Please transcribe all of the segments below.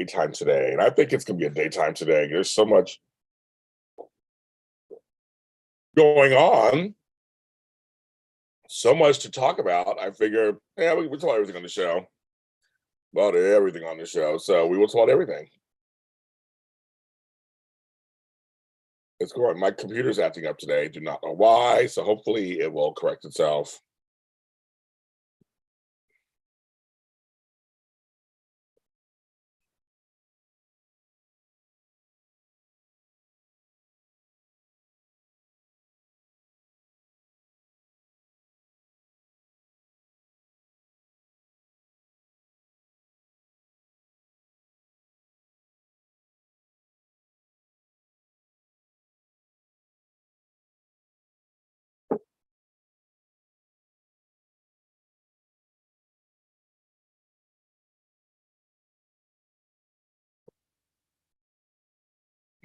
daytime today, and I think it's gonna be a daytime today. There's so much going on, so much to talk about. I figure, yeah, we tell everything on the show, about everything on the show. So we will tell everything. It's going. My computer's acting up today. Do not know why. So hopefully it will correct itself.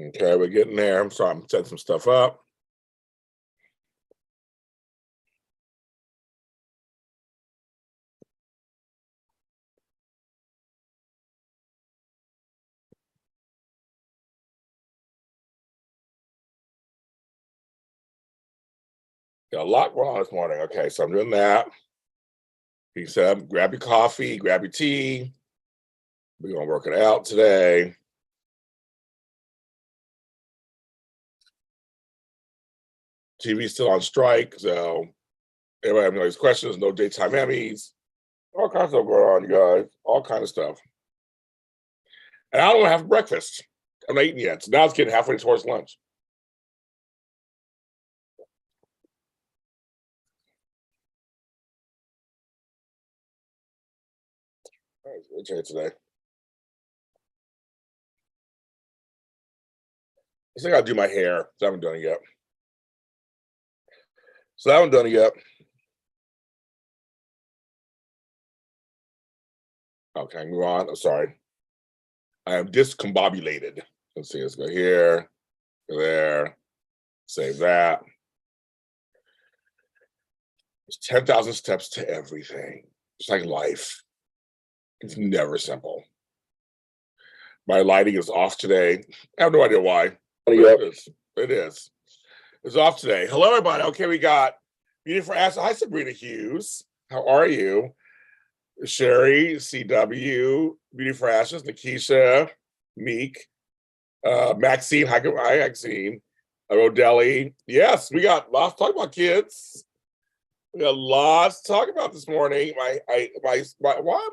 Okay, we're getting there. I'm sorry, I'm setting some stuff up. Got a lot going on this morning. Okay, so I'm doing that. He said, grab your coffee, grab your tea. We're gonna work it out today. TV's still on strike, so everybody having all these questions, no daytime Emmys, all kinds of stuff going on, you guys, all kind of stuff. And I don't have breakfast. I'm not eating yet, so now it's getting halfway towards lunch. All right, so we'll today. I think I'll do my hair. So I haven't done it yet. Okay, move on. I'm sorry. I am discombobulated. Let's see. Let's go here, go there, save that. There's 10,000 steps to everything. It's like life. It's never simple. My lighting is off today. I have no idea why. It is. It's off today. Hello, everybody. Okay, we got Beauty for Ashes. Hi, Sabrina Hughes. How are you? Sherry, CW, Beauty for Ashes, Nikisha, Meek, Maxine. Hi, Maxine. Rodelli. Yes, we got lots to talk about, kids. We got lots to talk about this morning. Why am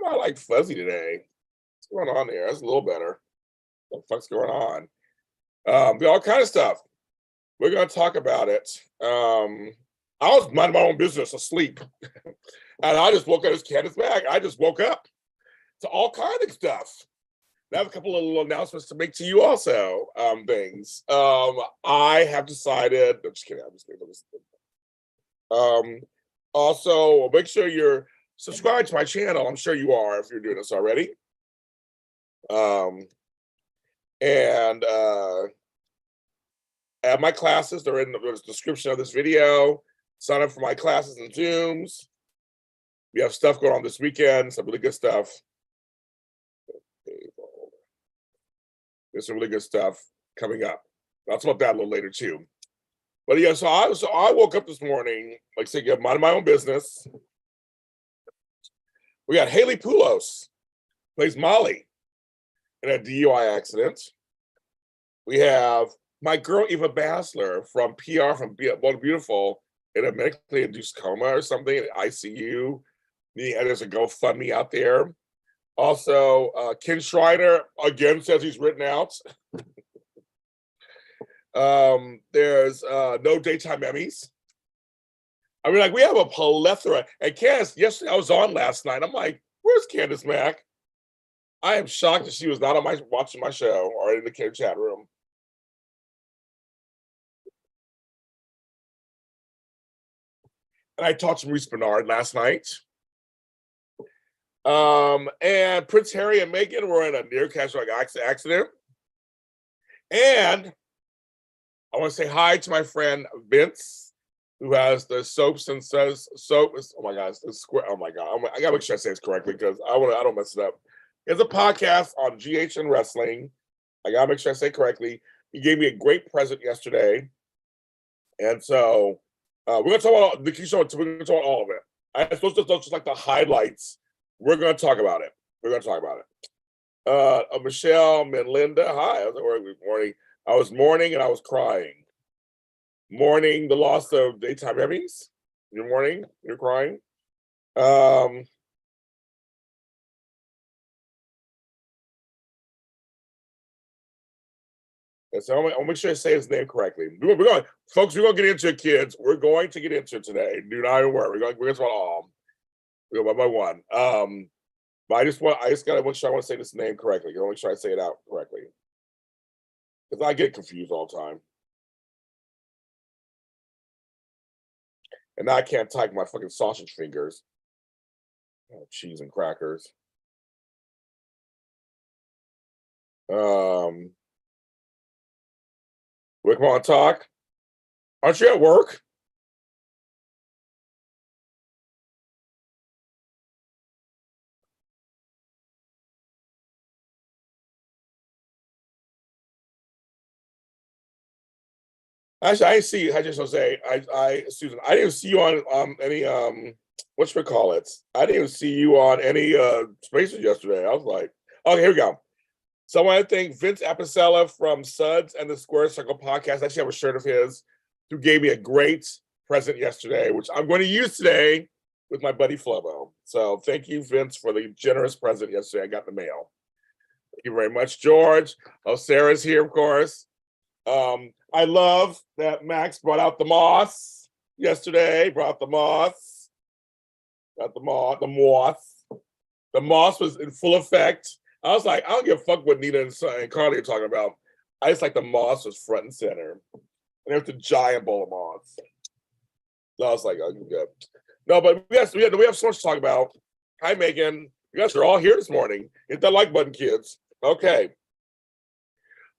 I like fuzzy today? What's going on there? That's a little better. What the fuck's going on? All kind of stuff. We're gonna talk about it. I was minding my own business, asleep, and I just woke up. As Candace back. I just woke up to all kinds of stuff. I have a couple of little announcements to make to you also. Things. I have decided. I'm just kidding. I'm just kidding. Also, make sure you're subscribed to my channel. I'm sure you are if you're doing this already. And at my classes, they're in the description of this video. Sign up for my classes and Zooms. We have stuff going on this weekend, some really good stuff. There's some really good stuff coming up. I'll talk about that a little later too. But yeah, so I woke up this morning, like I said, minding my own business. We got Haley Poulos, plays Molly in a DUI accident. We have my girl Eva Basler from PR from Bold Beautiful in a medically induced coma or something in ICU. And there's a GoFundMe out there. Also, KinShriner again says he's written out. There's no daytime Emmys. I mean, like, we have a plethora. And Candace, yesterday I was on last night. I'm like, where's Candace Mack? I am shocked that she was not on watching my show or in the kid chat room. And I talked to Maurice Bernard last night. And Prince Harry and Meghan were in a near catastrophic accident. And I want to say hi to my friend Vince, who has the soaps and says soap is, oh my god, it's square. Oh my god, I gotta make sure I say this correctly because I don't mess it up. It's a podcast on GHN Wrestling. I gotta make sure I say it correctly. He gave me a great present yesterday. And so we're gonna talk about the key show. We're gonna talk about all of it. I supposed to just like the highlights. We're gonna talk about it. We're gonna talk about it. Michelle Melinda, hi. I was at work this morning. I was mourning and I was crying. Mourning the loss of daytime Emmys. You're mourning. You're crying. And so I'll make sure I say his name correctly. We're going, folks. We're going to get into it, kids. We're going to get into it today. Do not even worry. We're going to talk all. We go one by one. But I just gotta make sure I want to say this name correctly. I want to make sure I say it out correctly, because I get confused all the time, and now I can't type my fucking sausage fingers. Oh, cheese and crackers. We come on, talk. Aren't you at work? Actually, I didn't see you. I just want to say, Susan, I didn't see you on any whatchamacallit. I didn't even see you on any spaces yesterday. I was like, okay, here we go. So I want to thank Vince Apicella from Suds and the Square Circle podcast. I actually have a shirt of his, who gave me a great present yesterday, which I'm going to use today with my buddy Flobo. So thank you, Vince, for the generous present yesterday I got in the mail. Thank you very much, George. Oh, Sarah's here, of course. I love that Max brought out the moss yesterday. Brought the moss. Got the moss. The moss. The moss was in full effect. I was like, I don't give a fuck what Nina and Carly are talking about. I just like the moss was front and center. And there's a giant bowl of moss. So I was like, oh, good. No, but we have so much to talk about. Hi, Megan. You guys are all here this morning. Hit that like button, kids. Okay.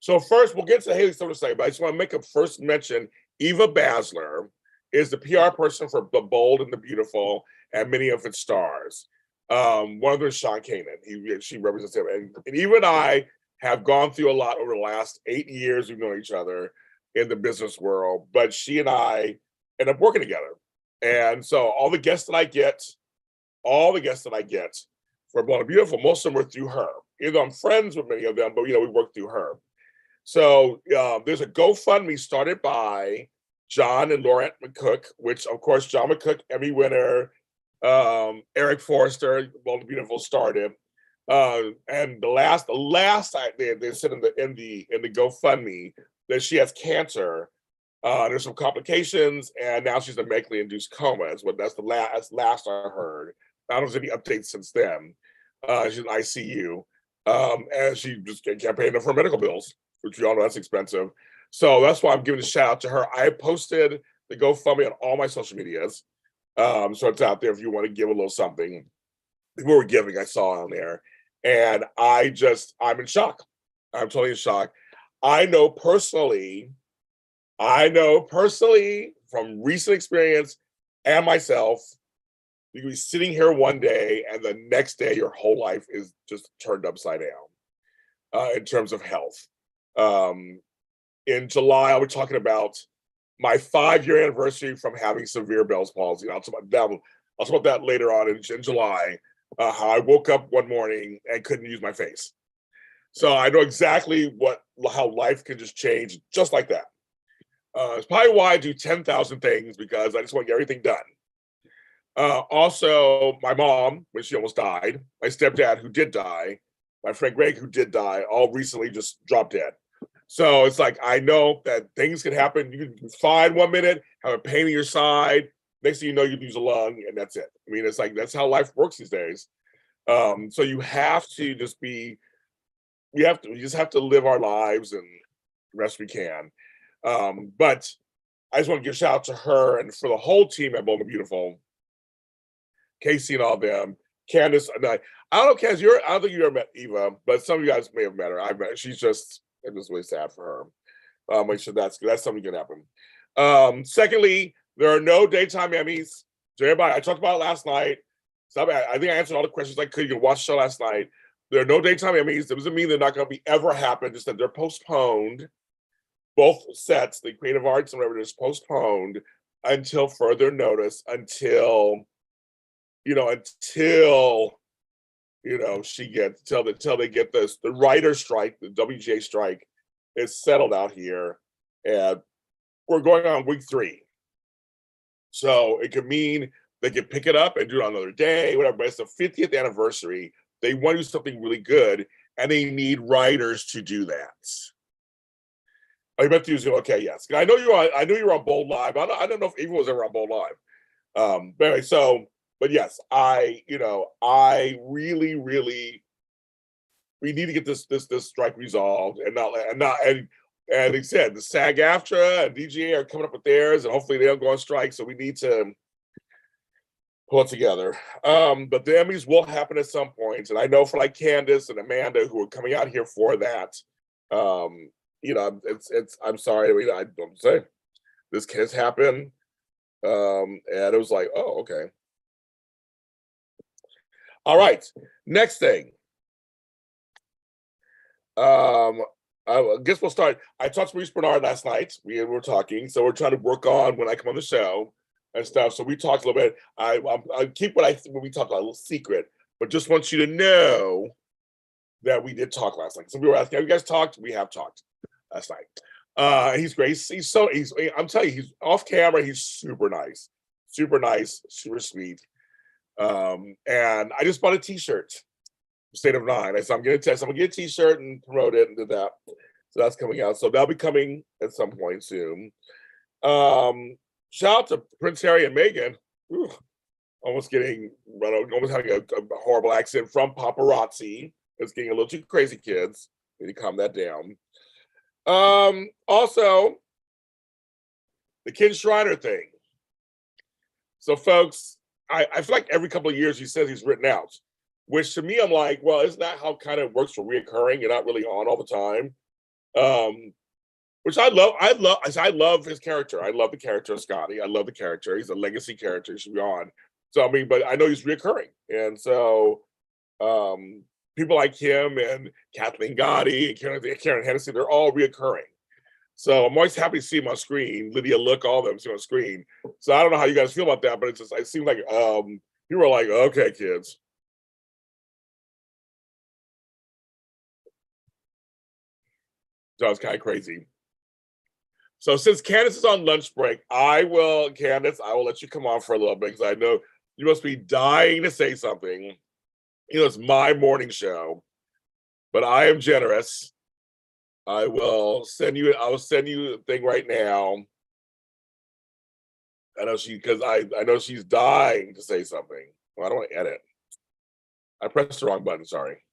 So first, we'll get to Haley Silver second, but I just want to make a first mention. Eva Basler is the PR person for The Bold and the Beautiful and many of its stars. One of them is Sean Kanan. She represents him. And Eva and I have gone through a lot over the last 8 years. We've known each other in the business world, but she and I end up working together. And so all the guests that I get for Bold and Beautiful, most of them were through her. Either I'm friends with many of them, but we work through her. So there's a GoFundMe started by John and Laurent McCook, which of course John McCook, Emmy winner, Eric Forrester, Bold and Beautiful started, and the last they said in the GoFundMe that she has cancer. There's some complications, and now she's in medically induced coma. That's the last I heard. I don't know if there's any updates since then. She's in ICU, and she just can't pay enough for medical bills, which we all know that's expensive. So that's why I'm giving a shout out to her. I posted the GoFundMe on all my social medias. So it's out there if you want to give a little something. People were giving, I saw on there. And I'm in shock. I'm totally in shock. I know personally from recent experience and myself, you can be sitting here one day and the next day your whole life is just turned upside down in terms of health. In July, I was talking about my 5-year anniversary from having severe Bell's palsy. I'll talk about that later on in July, how I woke up one morning and couldn't use my face. So I know exactly how life can just change just like that. It's probably why I do 10,000 things, because I just want to get everything done. Also, my mom, when she almost died, my stepdad, who did die, my friend Greg, who did die, all recently just dropped dead. So it's like, I know that things can happen. You can be fine 1 minute, have a pain in your side. Next thing you know, you lose a lung, and that's it. I mean, it's like, that's how life works these days. So you have to just we just have to live our lives and the rest we can. But I just want to give a shout out to her and for the whole team at Bold and Beautiful, Casey and all them, Candace. And I don't know, Candace, I don't think you ever met Eva, but some of you guys may have met her. I met. She's just, it was really sad for her. Make sure that's something can happen. Secondly, there are no daytime Emmys. So everybody, I talked about it last night. So I think I answered all the questions I could. You can watch the show last night. There are no daytime Emmys. That doesn't mean they're not going to be ever happen. Just that they're postponed. Both sets, the creative arts and whatever, is postponed until further notice. Until she gets until they get this. The writer strike, the WGA strike, is settled out here, and we're going on week 3. So it could mean they could pick it up and do it on another day, whatever. But it's the 50th anniversary. They want to do something really good, and they need writers to do that. I bet you okay, yes. I know you were on Bold Live. I don't know if Eva was ever on Bold Live. But anyway, but yes, I really, really, we need to get this strike resolved, and they said the SAG-AFTRA and DGA are coming up with theirs, and hopefully they don't go on strike. So we need to pull it together. But the Emmys will happen at some point, and I know for like Candace and Amanda who are coming out here for that. I'm sorry. I mean, I'm saying this has happened, and it was like, oh, okay. All right. Next thing. I guess we'll start. I talked to Maurice Bernard last night. We were talking, so we're trying to work on when I come on the show and stuff. So we talked a little bit. I keep when we talked about a little secret, but just want you to know that we did talk last night. Some people were asking, have you guys talked? We have talked last night. He's great. I'm telling you, he's off camera. He's super nice, super sweet. And I just bought a T-shirt, State of Nine. I said I'm gonna get a T-shirt and promote it and do that. So that's coming out. So that'll be coming at some point soon. Shout out to Prince Harry and Meghan. Almost having a horrible accident from paparazzi. It's getting a little too crazy, kids. We need to calm that down. Also, the KinShriner thing. So, folks, I feel like every couple of years he says he's written out, which to me, I'm like, well, isn't that how kind of works for reoccurring? You're not really on all the time. Which I love. I love his character. I love the character of Scotty. I love the character. He's a legacy character. He should be on. So, I mean, but I know he's reoccurring. And so, people like him and Kathleen Gotti and Karen Hennessy, they're all reoccurring. So I'm always happy to see him on screen. Lydia Look, all of them see him on screen. So I don't know how you guys feel about that, but it seems like people are like, okay, kids. So it's kind of crazy. So since Candace is on lunch break, Candace, I will let you come on for a little bit because I know you must be dying to say something. It's my morning show, but I am generous. I will send you a thing right now. I know she's dying to say something. Well, I don't want to edit. I pressed the wrong button, sorry.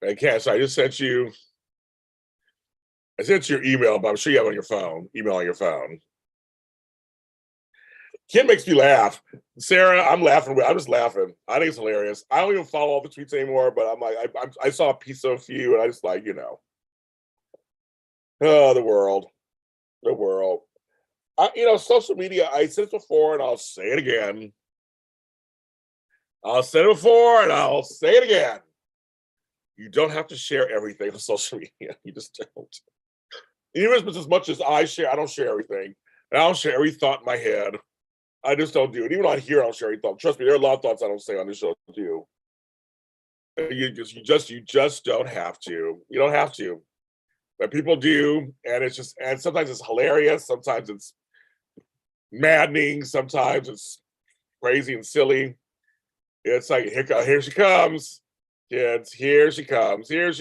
Okay, so I sent you your email, but I'm sure you have it on your phone. Email on your phone. Kim makes me laugh. Sarah, I'm laughing. I'm just laughing. I think it's hilarious. I don't even follow all the tweets anymore, but I'm like, I saw a piece of a few, and I just like, oh, the world. Social media. I said it before, and I'll say it again. I'll say it before, and I'll say it again. You don't have to share everything on social media. You just don't. Even as much as I don't share everything. And I don't share every thought in my head. I just don't do it. Even on here, I don't share any thoughts. Trust me, there are a lot of thoughts I don't say on this show too. You just don't have to. You don't have to. But people do, and sometimes it's hilarious, sometimes it's maddening, sometimes it's crazy and silly. It's like, here she comes. Kids, here she comes. There's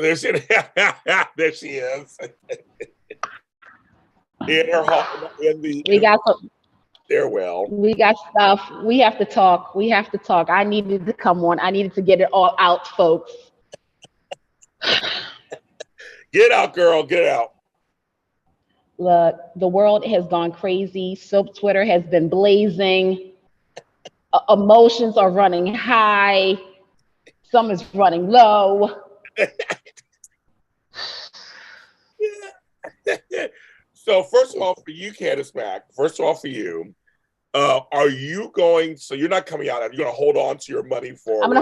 there she is. In her hall, we got stairwell. We got stuff. We have to talk. I needed to come on. I needed to get it all out, folks. Get out, girl. Get out. Look, the world has gone crazy. Soap Twitter has been blazing. Emotions are running high. Some is running low. So first of all, for you, Candace Mack, first of all, for you, are you going, so you're not coming out, are you going to hold on to your money for? I'm gonna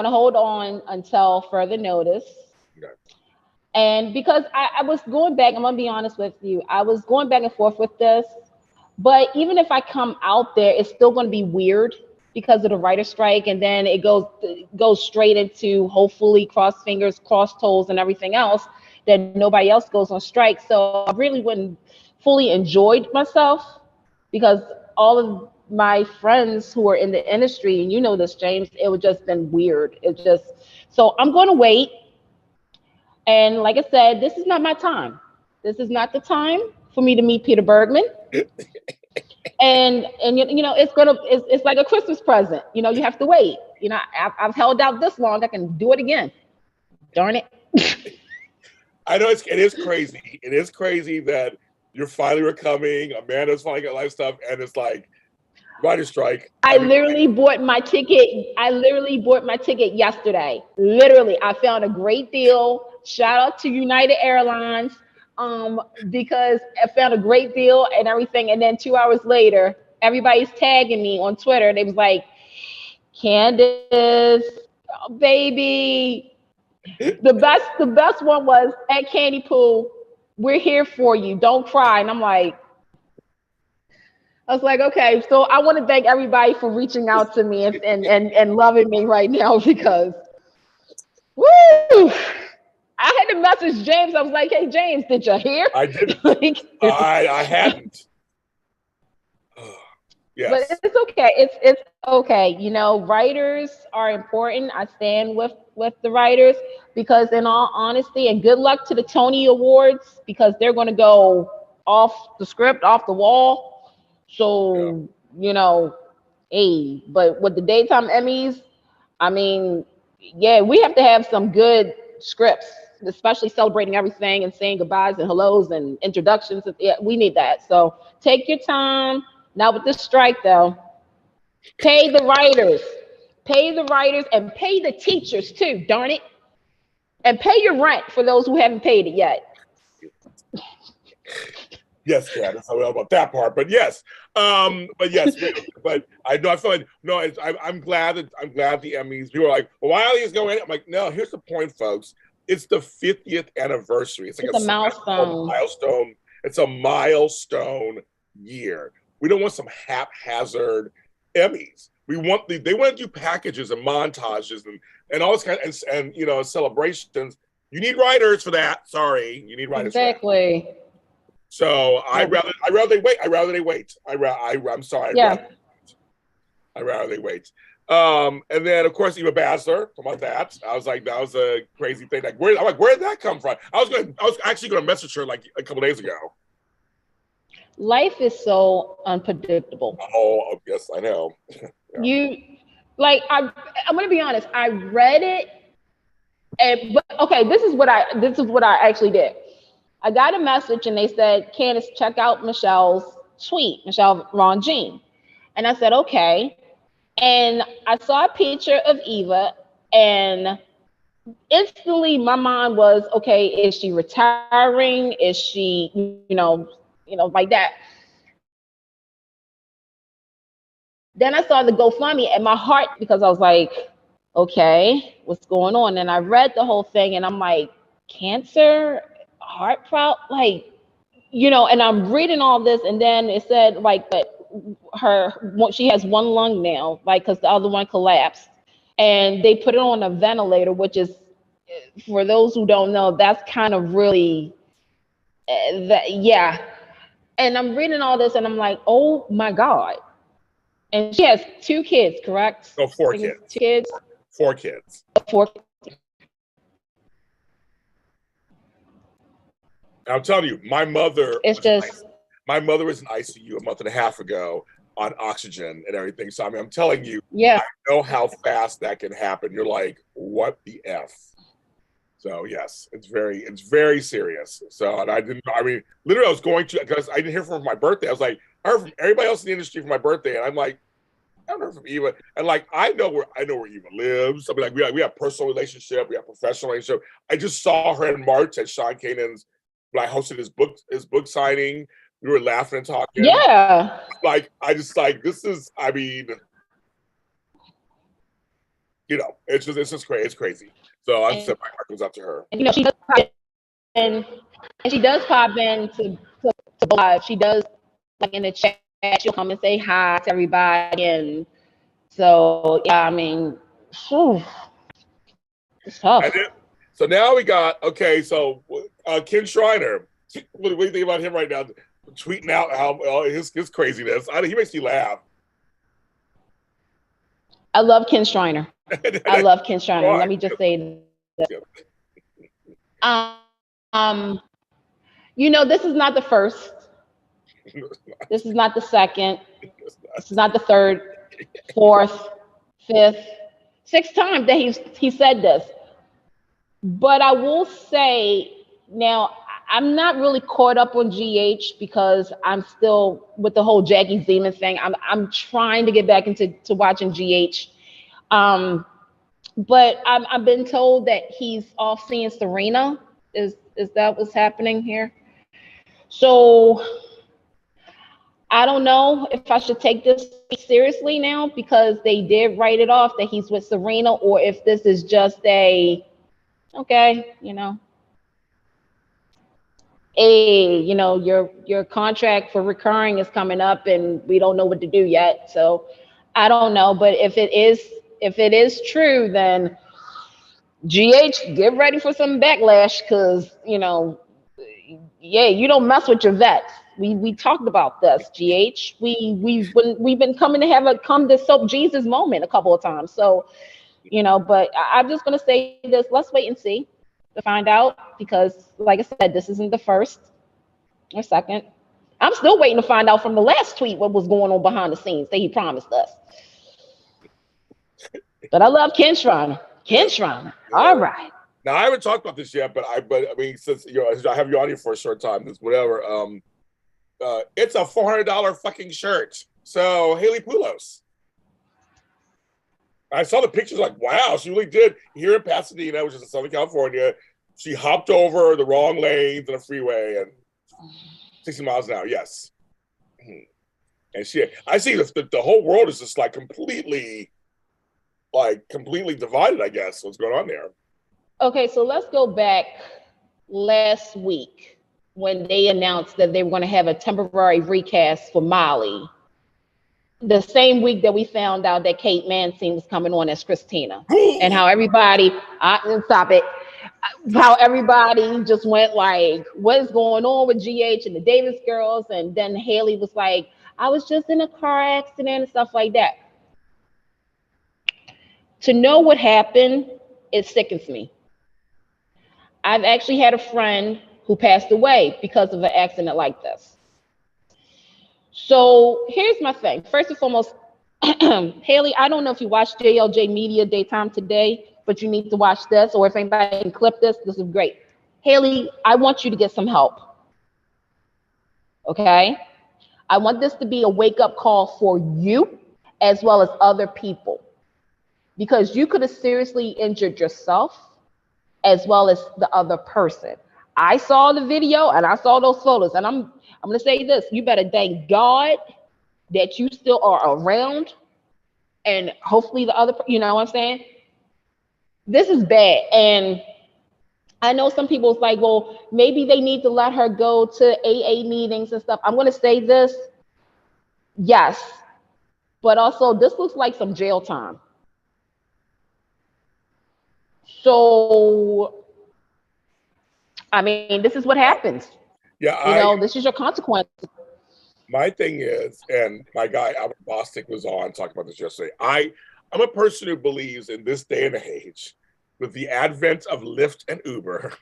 hold on until further notice. Okay. And because I was going back, I'm gonna be honest with you, I was going back and forth with this. But even if I come out there, it's still going to be weird because of the writer strike, and then it goes straight into, hopefully, cross fingers, cross toes, and everything else, that nobody else goes on strike. So I really wouldn't fully enjoyed myself, because all of my friends who are in the industry, and you know this, James, it would just been weird. So I'm going to wait. And like I said, this is not my time. This is not the time for me to meet Peter Bergman. And it's like a Christmas present. You have to wait. I've held out this long. I can do it again. Darn it. I know it is crazy. It is crazy that you're finally recovering. Amanda's finally got life stuff, and it's like writer strike. I literally bought my ticket yesterday. Literally, I found a great deal. Shout out to United Airlines. Because I found a great deal and everything. And then 2 hours later, everybody's tagging me on Twitter. They was like, Candace, oh, baby. The best one was, at Candy Pool, we're here for you. Don't cry. And I was like, okay. So I want to thank everybody for reaching out to me and loving me right now, because woo! I had to message James. I was like, hey, James, did you hear? I didn't. I hadn't. Yes. But it's okay. It's okay. Writers are important. I stand with the writers, because in all honesty, and good luck to the Tony Awards, because they're going to go off the script, off the wall. So, hey, but with the daytime Emmys, I mean, yeah, we have to have some good scripts, especially celebrating everything and saying goodbyes and hellos and introductions. Yeah, we need that. So take your time. Now with this strike, though, pay the writers, and pay the teachers too. Darn it, and pay your rent for those who haven't paid it yet. Yes, Candace, I don't know about that part, but yes, but I know I feel like I'm glad that the Emmys. People are like, well, why are these going? I'm like, no. Here's the point, folks. It's the 50th anniversary. It's like a milestone. It's a milestone year. We don't want some haphazard Emmys. They want to do packages and montages and all this kind of, and celebrations. You need writers for that. Sorry, you need writers. Exactly. For that. So I'd rather they wait. I'm sorry. Yeah. I'd rather they wait. And then of course Eva Basler. About that, I was like, that was a crazy thing. Like, where did that come from? I was actually going to message her like a couple days ago. Life is so unpredictable. Oh yes, I know. Yeah. I'm going to be honest. I read it, but okay, this is what I actually did. I got a message and they said, Candace, check out Michelle's tweet, Michelle Ron Jean. And I said, okay. And I saw a picture of Eva, and instantly my mind was, okay, is she retiring? Is she, like that? Then I saw the GoFundMe, and my heart, because I was like, okay, what's going on? And I read the whole thing, and I'm like, cancer, heart problem, and I'm reading all this, and then it said that she has one lung now, because the other one collapsed, and they put it on a ventilator, which is, for those who don't know, that's kind of really, yeah. And I'm reading all this, and I'm like, oh my God. And she has 2 kids, correct? No, 4 kids. 2 kids. 4 kids. 4. I'm telling you, my mother. My mother was in ICU a month and a half ago on oxygen and everything. So I'm telling you, yeah, I know how fast that can happen. You're like, what the F? So yes, it's very serious. So, and I mean, literally I was going to, because I didn't hear from her for my birthday. I was like, I heard from everybody else in the industry for my birthday. And I'm like, I haven't heard from Eva. And like, I know where Eva lives. I mean, like we have personal relationship, we have professional relationship. I just saw her in March at Sean Kanan's, when I hosted his book signing. We were laughing and talking. Yeah. Like, I just like, this is, I mean, you know, it's just crazy. It's crazy. So I said my heart goes out to her. And, you know, she does pop in, and she does pop in to live. She does, like, in the chat, she'll come and say hi to everybody. And so, yeah, I mean, whew, it's tough. So now we got, okay, so KinShriner. What do you think about him right now? Tweeting out how his craziness. He makes me laugh. I love KinShriner. I love KinShriner. Let me just say that. You know, this is not the first. This is not the second. This is not the third, fourth, fifth, sixth time that he said this. But I will say now, I'm not really caught up on GH because I'm still with the whole Jackie Zeman thing. I'm trying to get back into watching GH. But I've been told that he's off seeing Serena. Is that what's happening here? So I don't know if I should take this seriously now because they did write it off that he's with Serena, or if this is just okay, you know, your contract for recurring is coming up and we don't know what to do yet. So I don't know, but if it is true, then GH, get ready for some backlash because, you know, yeah, you don't mess with your vets. We talked about this, GH. We've been coming to have a come to soap Jesus moment a couple of times. So, you know, but I'm just gonna say this. Let's wait and see to find out because, like I said, this isn't the first or second. I'm still waiting to find out from the last tweet what was going on behind the scenes that he promised us. But I love KinShriner. KinShriner. All right. Now I haven't talked about this yet, but I mean, since I have you on here for a short time, this whatever. It's a $400 fucking shirt. So Haley Poulos. I saw the pictures, like, wow, she really did here in Pasadena, which is in Southern California. She hopped over the wrong lanes in a freeway and 60 miles an hour. Yes. And I see the whole world is just like completely divided, I guess, what's going on there. Okay, so let's go back last week when they announced that they were going to have a temporary recast for Molly. The same week that we found out that Kate Mancine was coming on as Christina, and how everybody, how everybody just went like, what is going on with GH and the Davis girls? And then Haley was like, I was just in a car accident and stuff like that. To know what happened, it sickens me. I've actually had a friend who passed away because of an accident like this. So here's my thing. First and foremost, Haley, I don't know if you watched JLJ Media Daytime today, but you need to watch this, or if anybody can clip this is great. Haley, I want you to get some help. Okay? I want this to be a wake-up call for you as well as other people, because you could have seriously injured yourself as well as the other person. I saw the video and I saw those photos, and I'm going to say this: you better thank God that you still are around, and hopefully the other, you know what I'm saying? This is bad. And I know some people's like, well, maybe they need to let her go to AA meetings and stuff. I'm going to say this: yes, but also this looks like some jail time. So, I mean, this is what happens. Yeah, this is your consequence. My thing is, and my guy Albert Bostic was on talking about this yesterday. I'm a person who believes in this day and age, with the advent of Lyft and Uber,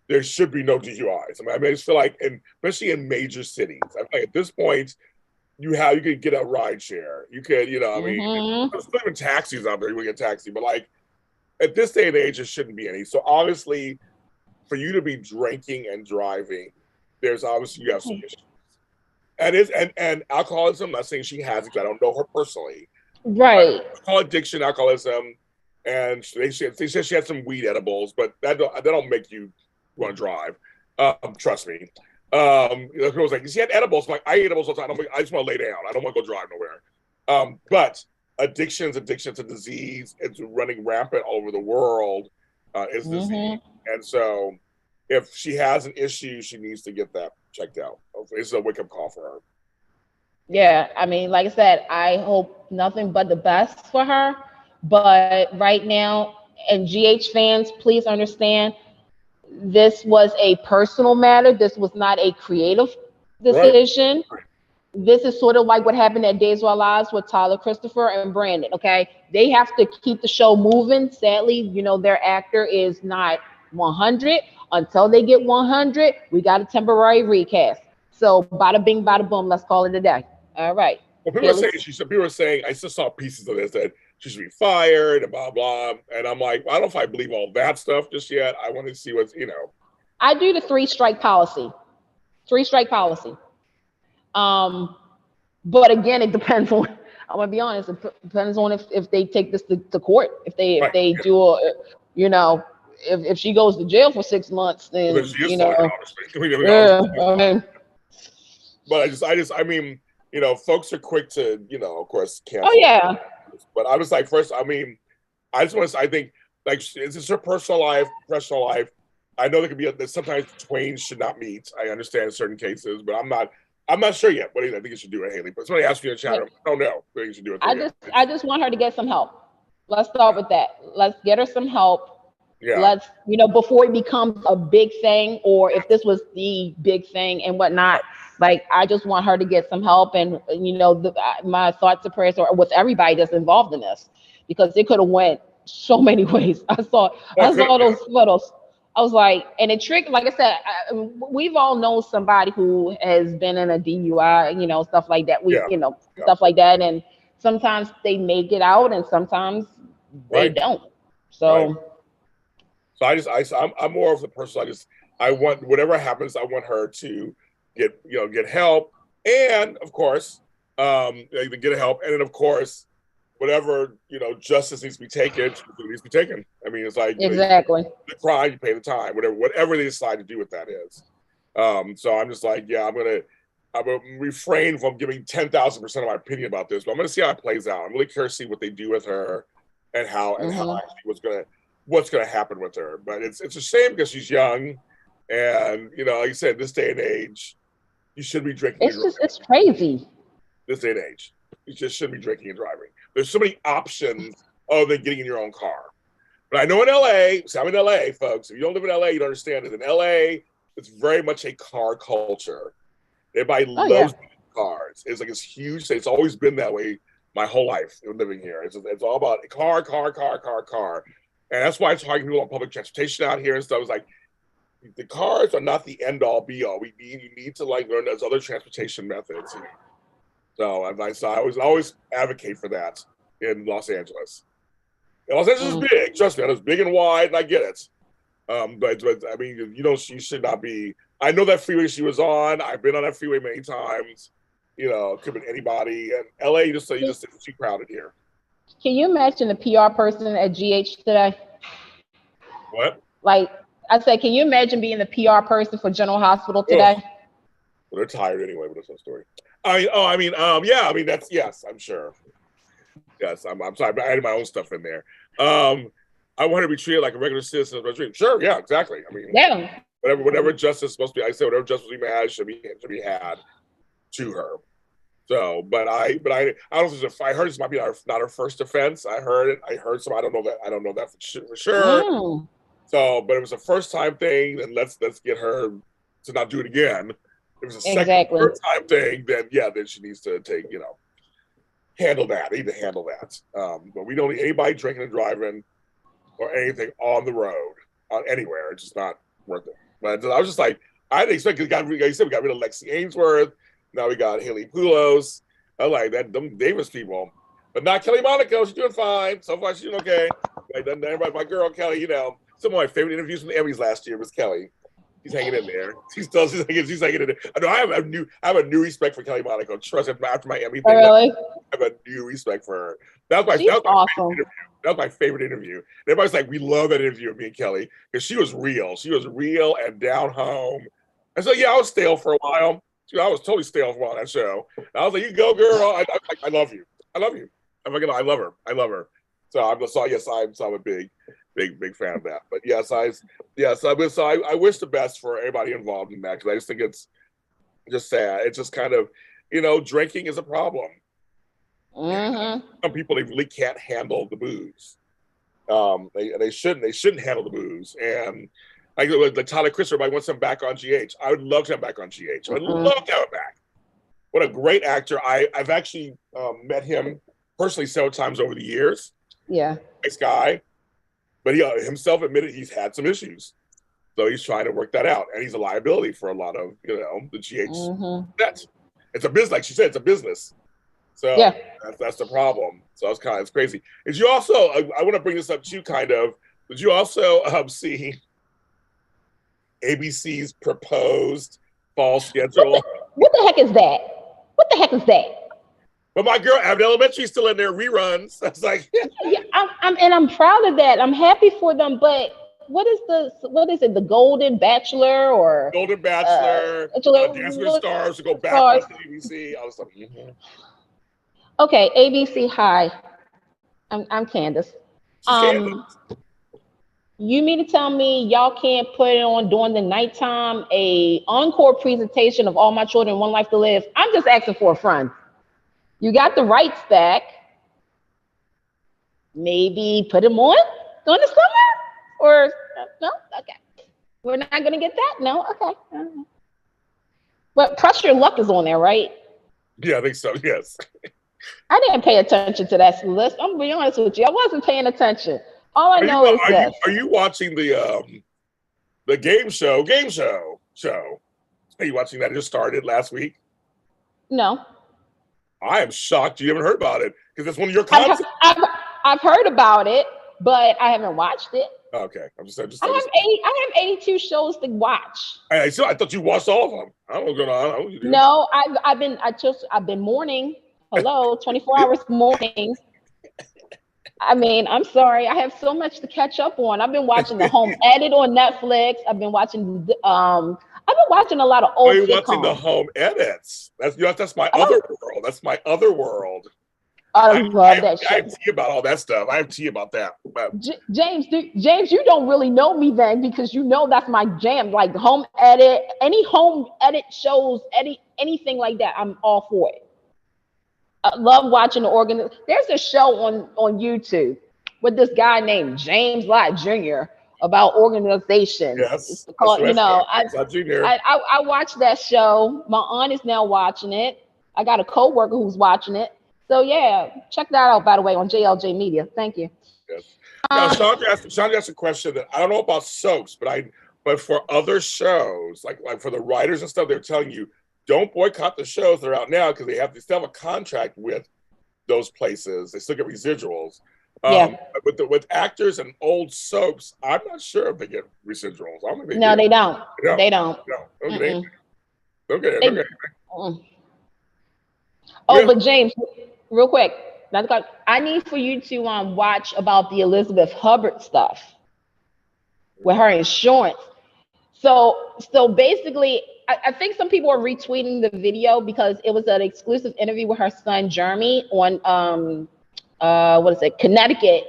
there should be no DUIs. I mean, I just feel like, especially in major cities, I feel like at this point, you could get a ride share. You could, I mean, there's not even taxis out there. You would get a taxi, but like, at this day and age, there shouldn't be any. So obviously, for you to be drinking and driving, there's obviously, you have some issues. And alcoholism, I'm not saying she has it, because I don't know her personally. Right. Alcohol addiction, alcoholism, and they said she had some weed edibles, but that don't make you want to drive. Trust me. It was like, she had edibles. I'm like, I eat edibles all the time. I just want to lay down. I don't want to go drive nowhere. But addiction's a disease. It's running rampant all over the world. Is disease, and so if she has an issue, she needs to get that checked out. It's a wake up call for her. Yeah, I mean, like I said, I hope nothing but the best for her. But right now, and GH fans, please understand, this was a personal matter. This was not a creative decision. Right. This is sort of like what happened at Days of Our Lives with Tyler, Christopher, and Brandon. Okay, they have to keep the show moving. Sadly, you know, their actor is not 100. Until they get 100, we got a temporary recast. So bada bing, bada boom. Let's call it a day. All right. Well, people were saying, I just saw pieces of this that she should be fired and blah blah. And I'm like, I don't know if I believe all that stuff just yet. I want to see what's, you know. I do the 3-strike policy. 3-strike policy. But again, it depends on. I'm gonna be honest. It depends on if they take this to court. If they do a, you know, if she goes to jail for 6 months, then you know. Fired, but I mean, you know, folks are quick to, you know, of course, cancel. Oh yeah. But I was like, first, I mean, I just want to. I think, like, is this her personal life, professional life? I know there could be that sometimes twain should not meet. I understand in certain cases, but I'm not sure yet. What do you think you should do it, Haley? But somebody asked me in the chat. I don't know what you should do it. I just want her to get some help. Let's start with that. Let's get her some help. Yeah. Let's, you know, before it becomes a big thing, or if this was the big thing and whatnot, like, I just want her to get some help. And, you know, my thoughts and prayers are with everybody that's involved in this, because it could have went so many ways. I saw those photos. I was like, and it tricked, like I said, we've all known somebody who has been in a DUI, you know, stuff like that. Stuff like that. And sometimes they make it out and sometimes they don't. So. So I'm more of the person. I want, whatever happens, I want her to get help, and of course, get help, and then of course, whatever, you know, justice needs to be taken, needs to be taken. I mean, it's like, exactly, you know, the crime, you pay the time, whatever they decide to do with that is. So I'm just like, yeah, I'm gonna refrain from giving 10,000% of my opinion about this, but I'm gonna see how it plays out. I'm really curious to see what they do with her and how actually what's gonna happen with her. But it's a shame because she's young, and, you know, like you said, this day and age, you should be drinking. It's crazy. This day and age, you just shouldn't be drinking and driving. There's so many options other than getting in your own car. But I know in LA, so I'm in LA, folks. If you don't live in LA, you don't understand it. In LA, it's very much a car culture. Everybody loves cars. It's like, it's huge. It's always been that way my whole life living here. It's all about a car. And that's why it's hard to get people on public transportation out here and stuff. It's like, the cars are not the end all be all. You need to, like, learn those other transportation methods. So I always advocate for that in Los Angeles. And Los Angeles is big. Trust me, it's big and wide, and I get it. But I mean, you should not be. I know that freeway she was on. I've been on that freeway many times. You know, it could have been anybody. And LA, you just it's too crowded here. Can you imagine the PR person at GH today? What? Like I said, can you imagine being the PR person for General Hospital today? Well, they're tired anyway, but that's no story. Yeah, I mean, yes, I'm sure. Yes, I'm sorry, but I had my own stuff in there. I want to be treated like a regular citizen. Sure, yeah, exactly. I mean, yeah. Whatever justice is supposed to be, I say whatever justice we had should be had to her. So, but I don't know if I heard this might be not her first offense. I heard some. I don't know that for sure. Mm. So, but it was a first time thing, and let's get her to not do it again. If it was a third time thing, then she needs to handle that. They need to handle that. But we don't need anybody drinking and driving or anything on the road, anywhere. It's just not worth it. But I was just like, I didn't expect it. Like you said, we got rid of Lexi Ainsworth. Now we got Haley Poulos. I like that, them Davis people. But not Kelly Monaco. She's doing fine. So far, she's doing okay. Everybody, my girl Kelly, you know, some of my favorite interviews from the Emmys last year was Kelly. She's hanging in there. She's hanging in there. I know I have a new respect for Kelly Monaco. Trust me, after my Emmy thing, Really? I have a new respect for her. That was She's my awesome. that was my favorite interview. And everybody's like, we love that interview with me and Kelly because she was real. She was real and down home. And so yeah, I was stale for a while. I was totally stale for a while on that show. And I was like, you go, girl. I love you. I love you. I love her. I love her. So I'm a big fan of that. But yes, I wish the best for everybody involved in that because I just think it's just sad. It's just kind of, you know, drinking is a problem. Mm-hmm. Some people, they really can't handle the booze. They shouldn't handle the booze. And like Tyler Christopher, I want him back on GH. I would love to have him back on GH. I would love to have him back. What a great actor. I've actually met him personally several times over the years. Yeah. Nice guy. But he himself admitted he's had some issues. So he's trying to work that out. And he's a liability for a lot of, you know, the GH vets. It's a business, like she said, it's a business. So yeah, that's the problem. So it's crazy. Did you also, I want to bring this up to you kind of, did you also see ABC's proposed fall schedule? What the heck is that? What the heck is that? But my girl, Abbott Elementary, still in there reruns. That's like, yeah, I'm proud of that. I'm happy for them. But what is it? The Golden Bachelor or Golden Bachelor? Dancing with Stars to go back on ABC. I was like, okay, ABC. Hi, I'm Candace. You mean to tell me y'all can't put it on during the nighttime a encore presentation of All My Children, One Life to Live? I'm just asking for a friend. You got the rights back. Maybe put them on during the summer? Or no? Okay. We're not going to get that? No? Okay. But Press Your Luck is on there, right? Yeah, I think so. Yes. I didn't pay attention to that list. I'm going to be honest with you. I wasn't paying attention. All I know is this. Are you watching the game show? Are you watching that? It just started last week? No. I am shocked you haven't heard about it because it's one of your concepts. I've heard about it, but I haven't watched it. Okay, I have 82 shows to watch. I thought you watched all of them. I don't know what's going on. No, I've been mourning. Hello, 24 hours mourning. I mean, I'm sorry. I have so much to catch up on. I've been watching The Home Edit on Netflix. I've been watching a lot of old sitcoms. You're watching The Home Edits. That's my other world. That's my other world. I love that shit. I have tea about all that stuff. I have tea about that. James, you don't really know me then because you know that's my jam. Like Home Edit, any Home Edit shows, anything like that, I'm all for it. I love watching There's a show on YouTube with this guy named James Lott Jr. about organization. Yes. I watched that show. My aunt is now watching it. I got a coworker who's watching it. So yeah, check that out, by the way, on JLJ Media. Thank you. Yes. Now, Chandra asked a question that I don't know about soaps, but for other shows, like for the writers and stuff, they're telling you, don't boycott the shows that are out now because they still have a contract with those places. They still get residuals. With actors and old soaps, I'm not sure if they get residuals. I don't think they don't. They don't. Don't get anything. Don't get anything. But James, real quick, I need for you to watch about the Elizabeth Hubbard stuff with her insurance. So basically, I think some people are retweeting the video because it was an exclusive interview with her son Jeremy on Connecticut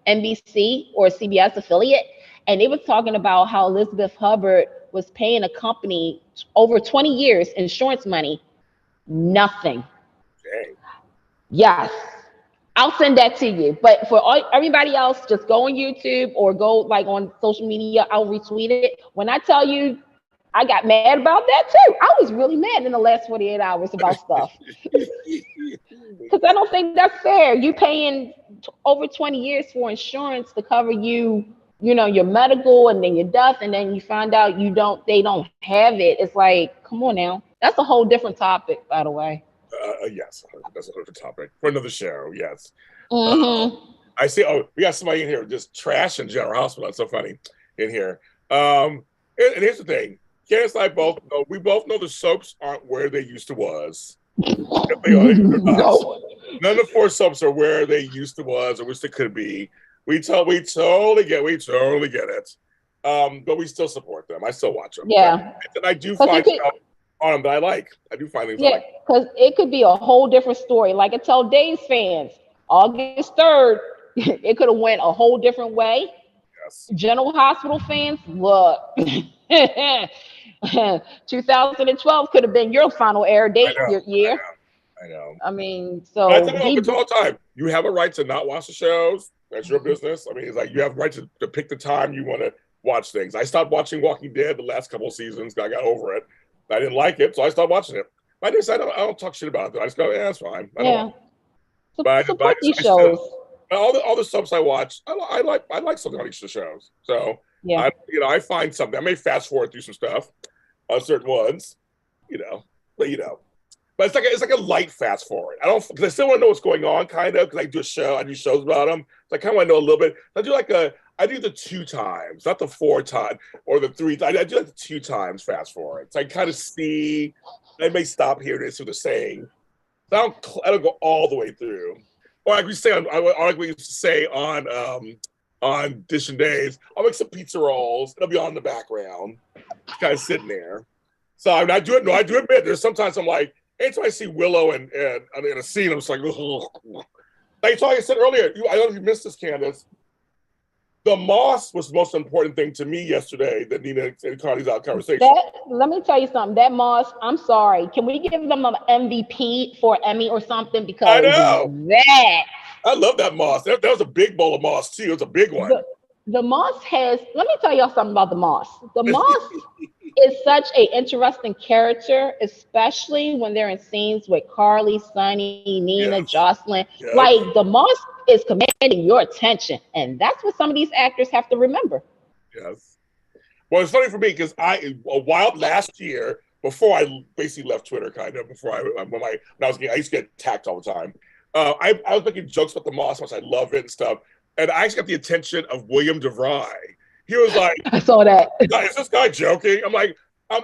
NBC or CBS affiliate, and they was talking about how Elizabeth Hubbard was paying a company over 20 years insurance money, nothing. Dang. Yes, I'll send that to you. But for everybody else, just go on YouTube or go like on social media. I'll retweet it. When I tell you, I got mad about that too. I was really mad in the last 48 hours about stuff. Because I don't think that's fair. You paying over 20 years for insurance to cover you, your medical and then your death, and then you find out they don't have it. It's like, come on now. That's a whole different topic, by the way. Yes, that's a different topic for another show. Yes. I see. Oh, we got somebody in here just trashing General Hospital. That's so funny in here. And here's the thing. Candace and I both know, we both know the soaps aren't where they used to was. If they are, they're not. No. None of the four soaps are where they used to was or wish they could be. We totally get it. But we still support them. I still watch them. Yeah. And I do find stuff on them that I like. I do find things I like. Because it could be a whole different story. Like I tell Days fans, August 3rd, it could have went a whole different way. Yes. General Hospital fans, look. 2012 could have been your final air date year. I know. I mean, so but I tell you all the time, you have a right to not watch the shows. That's your business. I mean, it's like you have a right to pick the time you want to watch things. I stopped watching Walking Dead the last couple of seasons. I got over it. I didn't like it, so I stopped watching it. I don't talk shit about it. I just go, yeah, it's fine. I don't support these shows. All the soaps I watch, I like something on each of the shows. So yeah, I find something. I may fast forward through some stuff on certain ones, but But it's like a light fast forward. I don't, because I still want to know what's going on, kind of, because I do shows about them. So I kind of want to know a little bit. I do the 2 times, not the 4 times or the 3 times. I do like the 2 times fast forward. So I kind of see, I may stop here to see what they're saying. So I don't go all the way through. Or like we used to say on Dish and Days, I'll make some pizza rolls. It'll be on in the background, kind of sitting there. So I do admit, there's sometimes I'm like, anytime I see Willow and in a scene, I'm just like, ugh. Like I said earlier, I don't know if you missed this, Candace. The moss was the most important thing to me yesterday that Nina and Carly's out conversation. Let me tell you something. That moss, I'm sorry. Can we give them an MVP for Emmy or something? Because I know. I love that moss. That was a big bowl of moss too. It was a big one. The moss let me tell y'all something about the moss. The moss is such an interesting character, especially when they're in scenes with Carly, Sunny, Nina, Jocelyn. Yes. Like the moss is commanding your attention, and that's what some of these actors have to remember. Yes. Well, it's funny for me because a while last year, before I basically left Twitter, kind of before I used to get attacked all the time. I was making jokes about the moss, much I love it and stuff, and I actually got the attention of William DeVry. He was like, I saw that. Is this guy joking? I'm like, I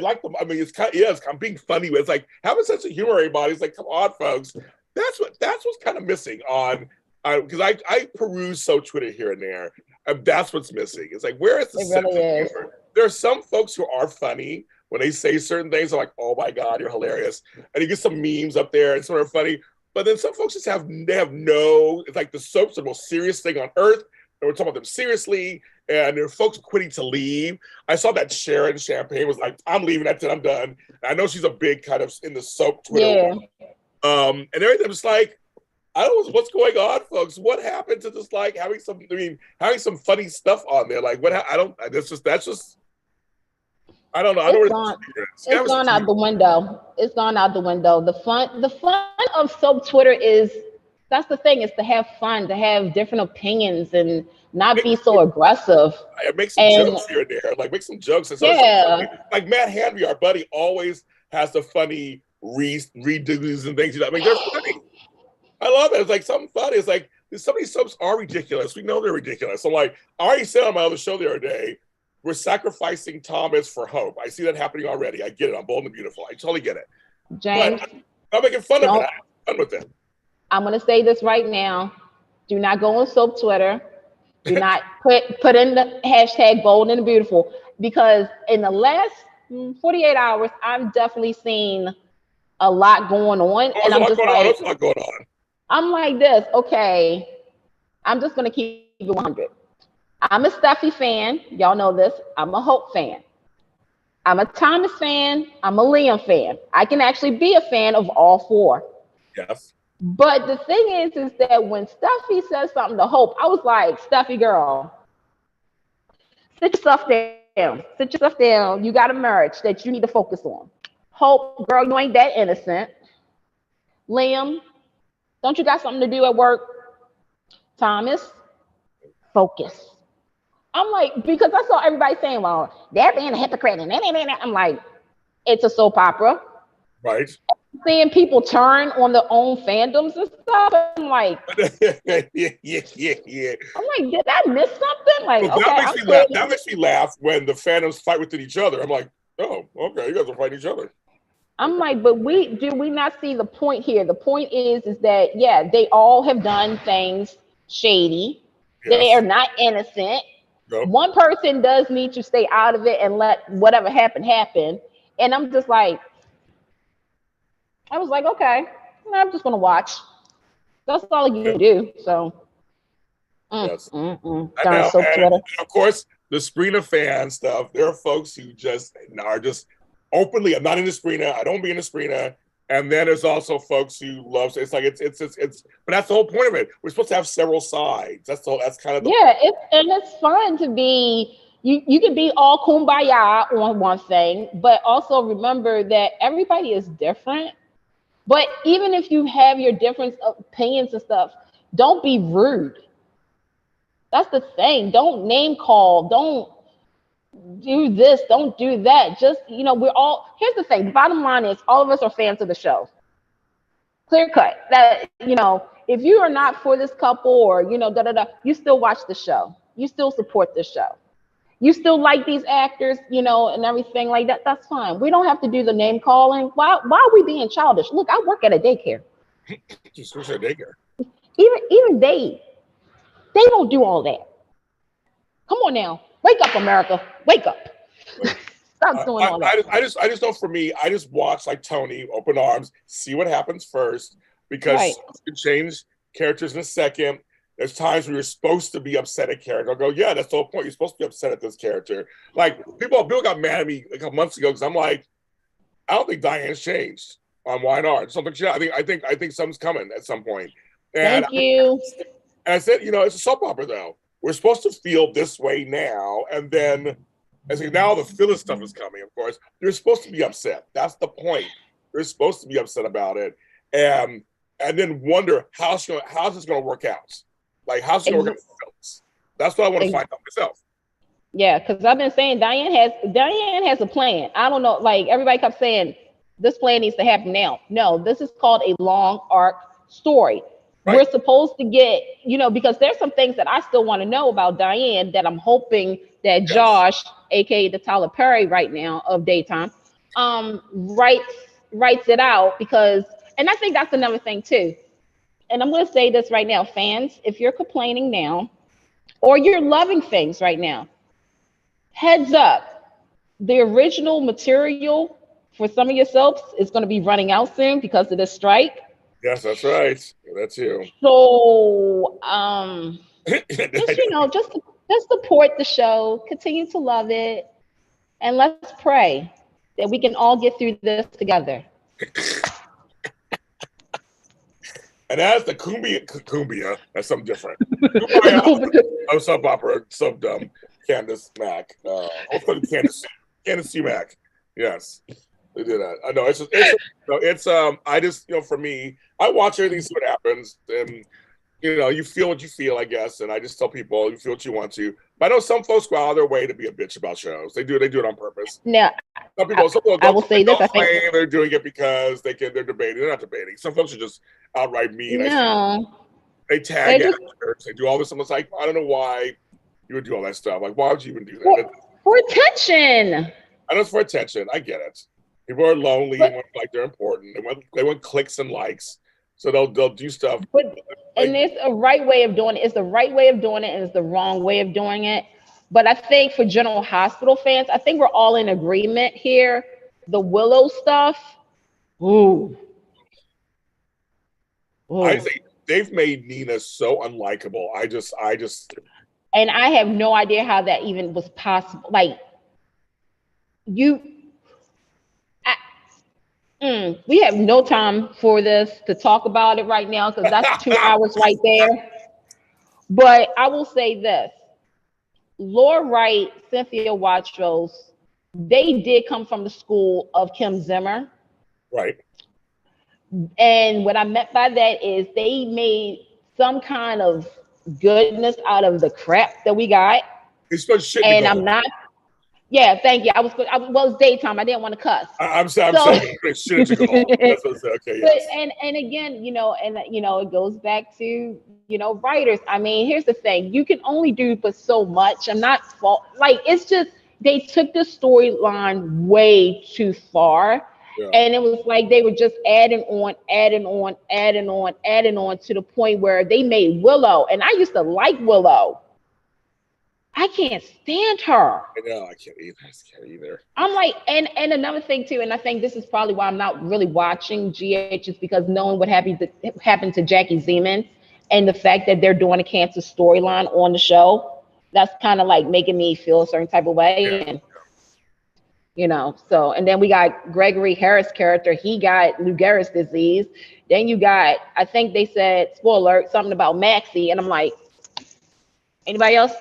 like them. I mean, it's kind of, yes, I'm being funny with. It's like, have a sense of humor, everybody. It's like, come on, folks. That's what's kind of missing on, because I peruse Twitter here and there, and that's what's missing. It's like, where is the sense of humor? There are some folks who are funny when they say certain things. I'm like, oh my God, you're hilarious. And you get some memes up there and sort of funny. But then some folks just have no, it's like the soap's the most serious thing on earth. And we're talking about them seriously. And there are folks quitting to leave. I saw that Sharon Champagne was like, I'm leaving, that's it, I'm done. And I know she's a big kind of in the soap Twitter. Yeah. And everything. I'm just like, I don't know what's going on, folks. What happened to just like having some funny stuff on there? Like I don't know. It's gone out the window. It's gone out the window. The fun of soap Twitter is, that's the thing, is to have fun, to have different opinions and not be so aggressive. Make some jokes here and there. Like make some jokes. And like Matt Henry, our buddy, always has the funny redos and things. I mean, they're funny. I love it. It's like something funny. It's like some of these soaps are ridiculous. We know they're ridiculous. I'm like, I already said on my other show the other day, we're sacrificing Thomas for hope. I see that happening already. I get it. I'm bold and beautiful. I totally get it. James, but I'm making fun of it. I'm fun with it. I'm going to say this right now. Do not go on soap Twitter. Do not put in the hashtag bold and beautiful, because in the last 48 hours, I've definitely seen a lot going on. And I'm just like, a lot going on. I'm like this. Okay, I'm just going to keep it 100. I'm a Steffi fan. Y'all know this. I'm a Hope fan. I'm a Thomas fan. I'm a Liam fan. I can actually be a fan of all 4. Yes. But the thing is that when Steffi says something to Hope, I was like, Steffi, girl, sit yourself down. Sit yourself down. You got a marriage that you need to focus on. Hope, girl, you ain't that innocent. Liam, don't you got something to do at work? Thomas, focus. I'm like, because I saw everybody saying, well, they're being a hypocrite. And I'm like, it's a soap opera. Right. seeing people turn on their own fandoms and stuff. I'm like, yeah. I'm like, did I miss something? Like, Well, okay, that makes me laugh. That makes me laugh when the fandoms fight within each other. I'm like, oh, okay, you guys are fighting each other. I'm like, but we not see the point here? The point is that yeah, they all have done things shady. Yes. They are not innocent. Nope. One person does need to stay out of it and let whatever happen. And I'm just like, I was like, okay, I'm just gonna watch. That's all you can do. So, Yes. darn soap Twitter. And of course, the Sprina fan stuff. There are folks who just are just openly, I'm not in the Sprina. I don't be in the Sprina. And then there's also folks who love it's like it's but that's the whole point of it. We're supposed to have several sides. That's kind of the point. It's fun to be you can be all kumbaya on one thing, but also remember that everybody is different. But even if you have your different opinions and stuff, don't be rude. That's the thing. Don't name call. Don't do this. Don't do that. Just, we're all, here's the thing. The bottom line is all of us are fans of the show. Clear cut. That, if you are not for this couple or, you still watch the show. You still support the show. You still like these actors, and everything like that. That's fine. We don't have to do the name calling. Why are we being childish? Look, I work at a daycare. Just wish at daycare. Even they don't do all that. Come on now. Wake up, America. Wake up. Stop doing all that. I just know for me, I just watch like Tony, open arms, see what happens first, because you can change characters in a second. There's times where you're supposed to be upset at character. I'll go, yeah, that's the whole point. You're supposed to be upset at this character. Like people got mad at me a couple months ago because I'm like, I don't think Diane's changed on YNR. Something. I think something's coming at some point. And Thank you. And I said, it's a soap opera though. We're supposed to feel this way now, and then I say now the filler stuff is coming. Of course, you're supposed to be upset. That's the point. You're supposed to be upset about it, and then wonder how's this going to work out. Like how's it going to work out? That's what I want to find out myself. Yeah, because I've been saying Diane has a plan. I don't know. Like everybody kept saying, this plan needs to happen now. No, this is called a long arc story. Right. We're supposed to get, because there's some things that I still want to know about Diane that I'm hoping that Josh, aka the Tyler Perry right now of daytime, writes it out and I think that's another thing too. And I'm going to say this right now, fans, if you're complaining now or you're loving things right now, heads up, the original material for some of your soaps is going to be running out soon because of this strike. Yes, that's right. That's you. So, just support the show, continue to love it, and let's pray that we can all get through this together. And that's the Cumbia. That's something different. Kumbaya, soap opera, so dumb. Candace Mack. Hopefully Candace C. Mack. Yes. They do that. I know I just, for me, I watch everything, see what happens, and you feel what you feel, I guess. And I just tell people you feel what you want to. But I know some folks go out of their way to be a bitch about shows. They do it on purpose. Now, some people I will say this. I think they're doing it because they're debating. They're not debating. Some folks are just outright mean. No, they tag actors. They do all this. Someone's like, I don't know why you would do all that stuff. Like, why would you even do that? For attention. I know it's for attention. I get it. People are lonely and like they're important. They want clicks and likes, so they'll do stuff. And it's a right way of doing it. It's the right way of doing it, and it's the wrong way of doing it. But I think for General Hospital fans, I think we're all in agreement here. The Willow stuff. Ooh. I think they've made Nina so unlikable. I just. And I have no idea how that even was possible. Like we have no time for this to talk about it right now because that's 2 hours right there. But I will say this. Laura Wright, Cynthia Watros, they did come from the school of Kim Zimmer. Right. And what I meant by that is they made some kind of goodness out of the crap that we got. It's supposed to shit. And I'm not. Yeah, thank you. Well, it's daytime. I didn't want to cuss. I'm saying shit to go. That's what I said. Okay, But yes. and again, it goes back to, writers. I mean, here's the thing: you can only do but so much. I'm not fault. Like, it's just they took the storyline way too far, Yeah. and it was like they were just adding on to the point where they made Willow, and I used to like Willow. I can't stand her. I know, I can't either. I'm like, and another thing too, and I think this is probably why I'm not really watching GH, is because knowing what happened to Jackie Zeman, and the fact that they're doing a cancer storyline on the show, that's kind of like making me feel a certain type of way. Yeah. And so, and then we got Gregory Harris' character, he got Lou Gehrig's disease. Then you got, I think they said, spoiler alert, something about Maxie, and I'm like, anybody else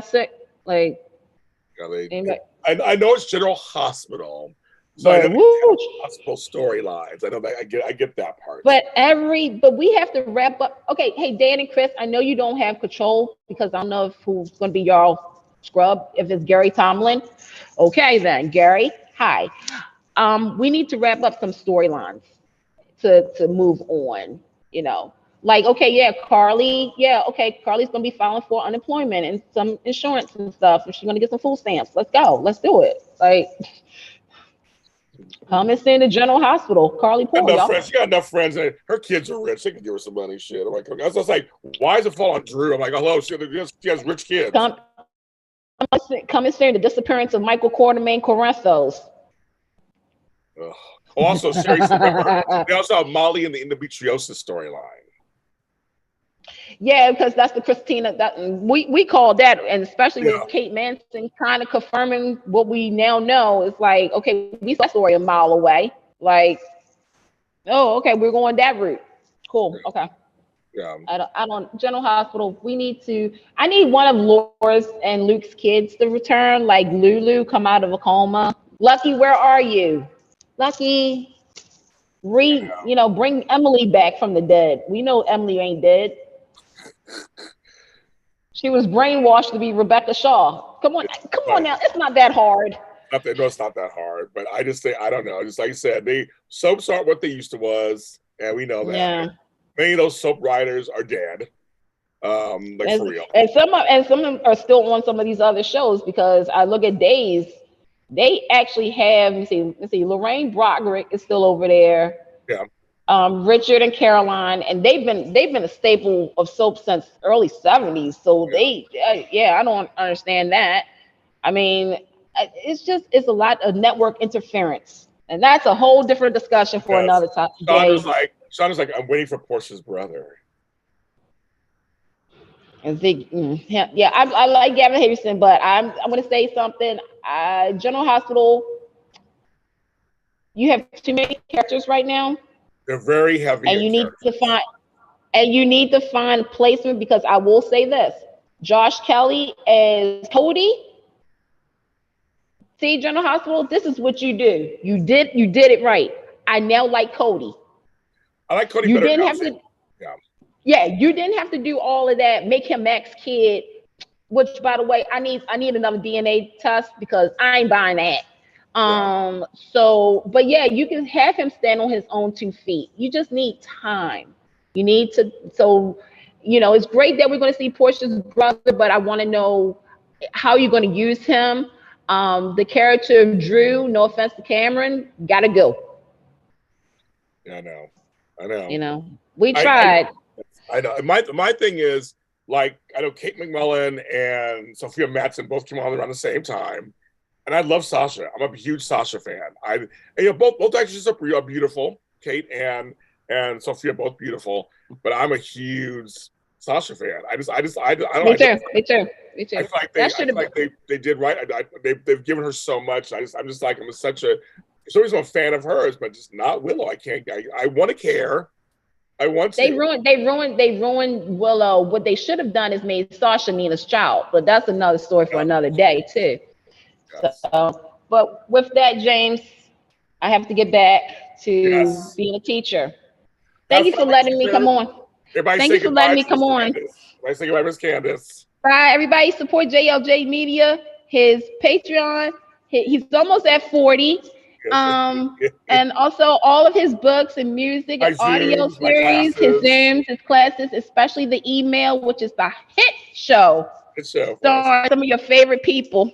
sick? Like, anybody? I know it's General Hospital, so But I know hospital storylines. I know that I get that part. But we have to wrap up. Okay, hey Dan and Chris, I know you don't have control because I don't know who's going to be y'all scrub. If it's Gary Tomlin, okay then, Gary. Hi. We need to wrap up some storylines to move on. Like, okay, yeah, Carly's gonna be filing for unemployment and some insurance and stuff, and she's gonna get some food stamps. Let's go. Let's do it. Like, come and stay in the General Hospital, Carly Paul. She got enough friends, and her kids are rich. They can give her some money. Shit. I'm like, okay. I was like, why is it fall on Drew? I'm like, hello, she has rich kids. Come and stay in the disappearance of Michael Quartermain Corinthos. Also, seriously, remember, they also have Molly in the endometriosis storyline. Yeah, because that's the Christina that we call that, and especially with Kate Manson kind of confirming what we now know. It's like, okay, we saw that story a mile away. Like, oh, okay, we're going that route. Cool. Okay. Yeah. I don't. General Hospital. I need one of Laura's and Luke's kids to return. Like Lulu, come out of a coma. Lucky, where are you? Lucky, bring Emily back from the dead. We know Emily ain't dead. She was brainwashed to be Rebecca Shaw. Come on now. It's not that hard. No, it's not that hard. But I just say, I don't know. Just like you said, soaps aren't what they used to was, and we know that. Yeah. Many of those soap writers are dead. For real. And some of them are still on some of these other shows, because I look at Days. They actually have, let's see, Lorraine Broderick is still over there. Yeah. Richard and Caroline, and they've been a staple of soap since early 70s. So I don't understand that. I mean, it's a lot of network interference, and that's a whole different discussion for another time. Shauna's like, I'm waiting for Portia's brother. And I like Gavin Harrison, but I'm going to say something. General Hospital, you have too many characters right now. They're very heavy. And you need to find placement, because I will say this: Josh Kelly as Cody. See, General Hospital, this is what you do. You did it right. I now like Cody. I like Cody. You didn't have to. Yeah, you didn't have to do all of that. Make him Max Kid. Which, by the way, I need another DNA test, because I ain't buying that. But yeah, you can have him stand on his own 2 feet. You just need time. You need to, it's great that we're going to see Portia's brother, but I want to know how you're going to use him. The character of Drew, no offense to Cameron, gotta go. Yeah, I know. We tried. I know. My thing is, like, I know Kate McMullen and Sophia Matson both came on around the same time. And I love Sasha. I'm a huge Sasha fan. Both actresses are beautiful. Kate and Sophia both beautiful, but I'm a huge Sasha fan. I don't. Me too. I feel like they did right. They've given her so much. I'm such a fan of hers, but just not Willow. I want to care. They ruined Willow. What they should have done is made Sasha Nina's child, but that's another story for another day too. Yes. So, but with that, James, I have to get back to being a teacher. Thank you for letting me come on. Thank you for letting me come on. Everybody say goodbye, Miss Candace. Bye, everybody. Support JLJ Media, his Patreon. He's almost at 40. And also all of his books and music and audio Zooms, my series, his classes. Zooms, his classes, especially the email, which is the hit show. Good show. Starring some of your favorite people.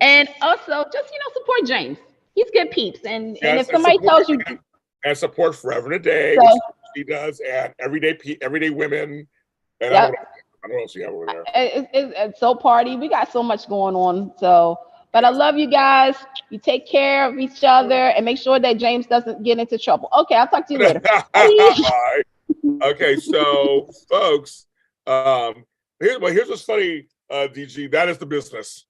And also just, support James. He's good peeps. And if somebody tells you, and support Forever and a Day, So- which she does, and everyday women. And I don't know what else you have over there. It's so party. We got so much going on. So, but I love you guys. You take care of each other and make sure that James doesn't get into trouble. Okay, I'll talk to you later. Bye. Okay, so folks, here's what's funny, DG. That is the business.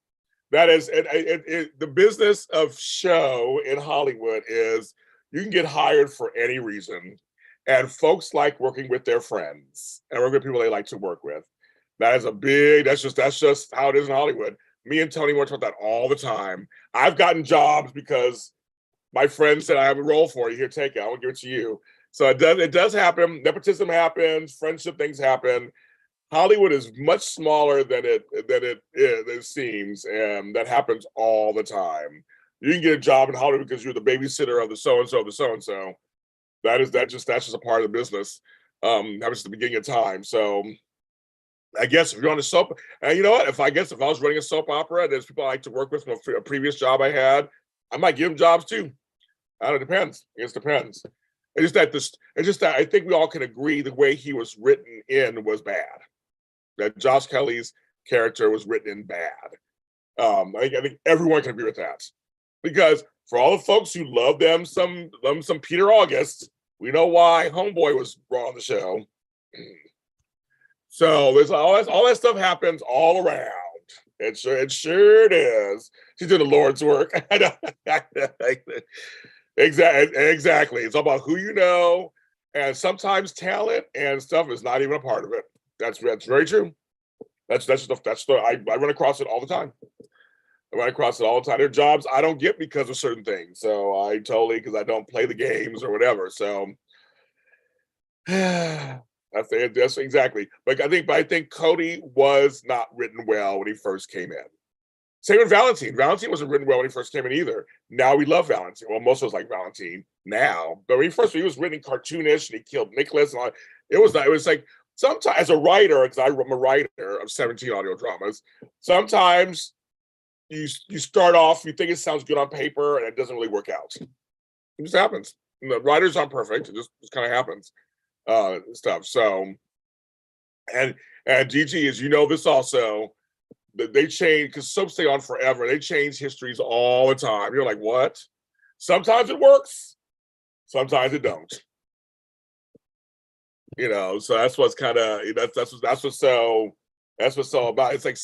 That is the business of show in Hollywood is you can get hired for any reason, and folks like working with their friends and working with people they like to work with. That's just how it is in Hollywood. Me and Tony want to talk about that all the time. I've gotten jobs because my friend said, I have a role for you. Here, take it. I will give it to you. So it does happen. Nepotism happens. Friendship things happen. Hollywood is much smaller than it seems, and that happens all the time. You can get a job in Hollywood because you're the babysitter of the so and so of the so and so. That's just a part of the business. That was the beginning of time. So I guess if you're on a soap, and you know what? If I was running a soap opera, there's people I like to work with from a previous job I had, I might give them jobs too. I don't know, it depends. It just depends. It's just that I think we all can agree the way he was written in was bad. That Josh Kelly's character was written in bad. I think everyone can agree with that. Because for all the folks who love some Peter August, we know why Homeboy was brought on the show. So there's all that stuff happens all around. It sure is. She's doing the Lord's work. Exactly. It's all about who you know, and sometimes talent and stuff is not even a part of it. That's very true. I run across it all the time. There are jobs I don't get because of certain things. So because I don't play the games or whatever. So that's exactly. But I think Cody was not written well when he first came in. Same with Valentine. Valentine wasn't written well when he first came in either. Now we love Valentine. Well, most of us like Valentine now. But when he was written cartoonish and he killed Nicholas and all, it was like sometimes as a writer, because I'm a writer of 17 audio dramas, sometimes you start off, you think it sounds good on paper and it doesn't really work out. It just happens. The writers aren't perfect. It just kind of happens. Stuff. So and Gigi, as you know this also, they change because soaps stay on forever. They change histories all the time. You're like, what? Sometimes it works, sometimes it don't. So that's what's kind of that's what's so about. It's like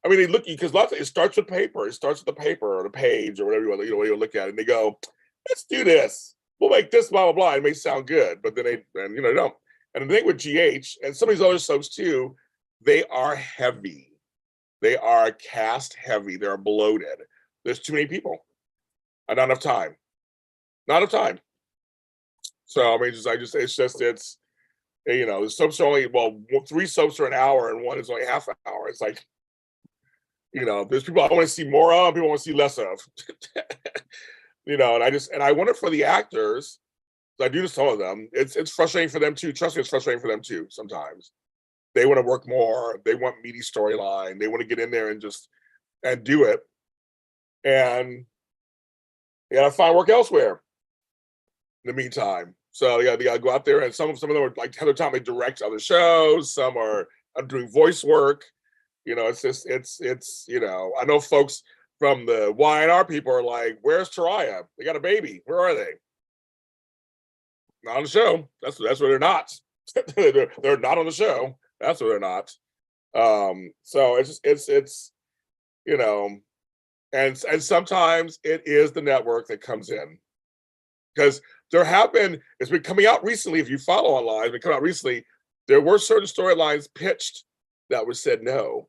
they look because it starts with paper. It starts with the paper or the page or whatever you look at it, and they go, let's do this. We'll make this blah blah blah. It may sound good, but then they don't. And the thing with GH and some of these other soaps too, they are heavy. They are cast heavy. They're bloated. There's too many people. And not enough time. So it's the soaps are only 3 soaps are an hour and one is only half an hour. It's like, there's people I want to see more of, people I want to see less of. And I wonder for the actors, I do to some of them, it's frustrating for them too. Trust me, it's frustrating for them too sometimes. They want to work more. They want meaty storyline. They want to get in there and do it. And you gotta find work elsewhere in the meantime. So they gotta go out there, and some of them are like Heather Tom, they direct other shows. Some are doing voice work. It's I know folks from the Y&R people are like, where's Taraya? They got a baby. Where are they? Not on the show. That's where they're not. They're not on the show. That's where they're not. So it's and sometimes it is the network that comes in, because it's been coming out recently. If you follow online, it's been coming out recently. There were certain storylines pitched that was said no.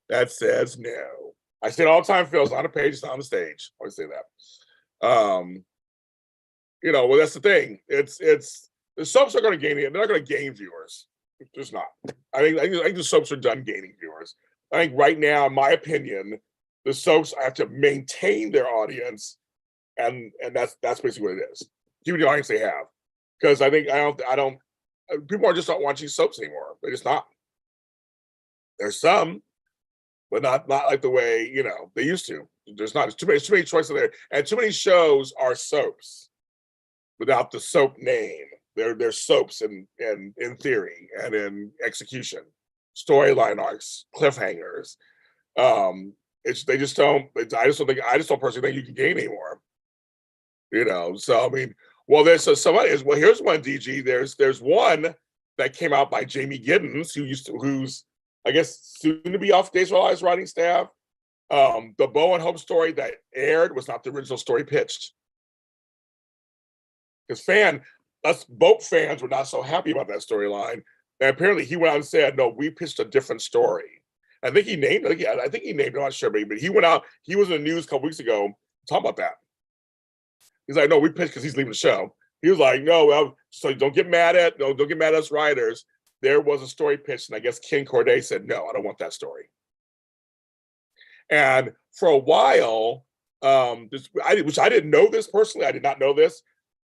That says no. I say it all the time, Phil. It's on a page, it's on the stage. I always say that. Well, that's the thing. It's the soaps are going to gain it. They're not going to gain viewers. Just not. I think the soaps are done gaining viewers. I think right now, in my opinion, The soaps have to maintain their audience, and that's basically what it is. Keep the audience they have, because I don't people are just not watching soaps anymore. They're just not. There's some, but not like the way they used to. There's too many choices there, and too many shows are soaps without the soap name. They're soaps in theory and in execution, storyline arcs, cliffhangers. They just don't. I just don't personally think you can gain anymore. So I mean, well, there's here's one, DG. There's one that came out by Jamie Giddens, who's I guess soon to be off Days of Our Lives writing staff. The Bo and Hope story that aired was not the original story pitched. Because us boat fans were not so happy about that storyline. And apparently he went out and said, no, we pitched a different story. I think he named it. I think he named it, I'm not sure, but he went out, he was in the news a couple weeks ago talking about that. He's like, no, we pitched because he's leaving the show. He was like, no, well, so don't get mad at us writers. There was a story pitched, and I guess Ken Corday said, no, I don't want that story. And for a while, which I didn't know this personally, I did not know this,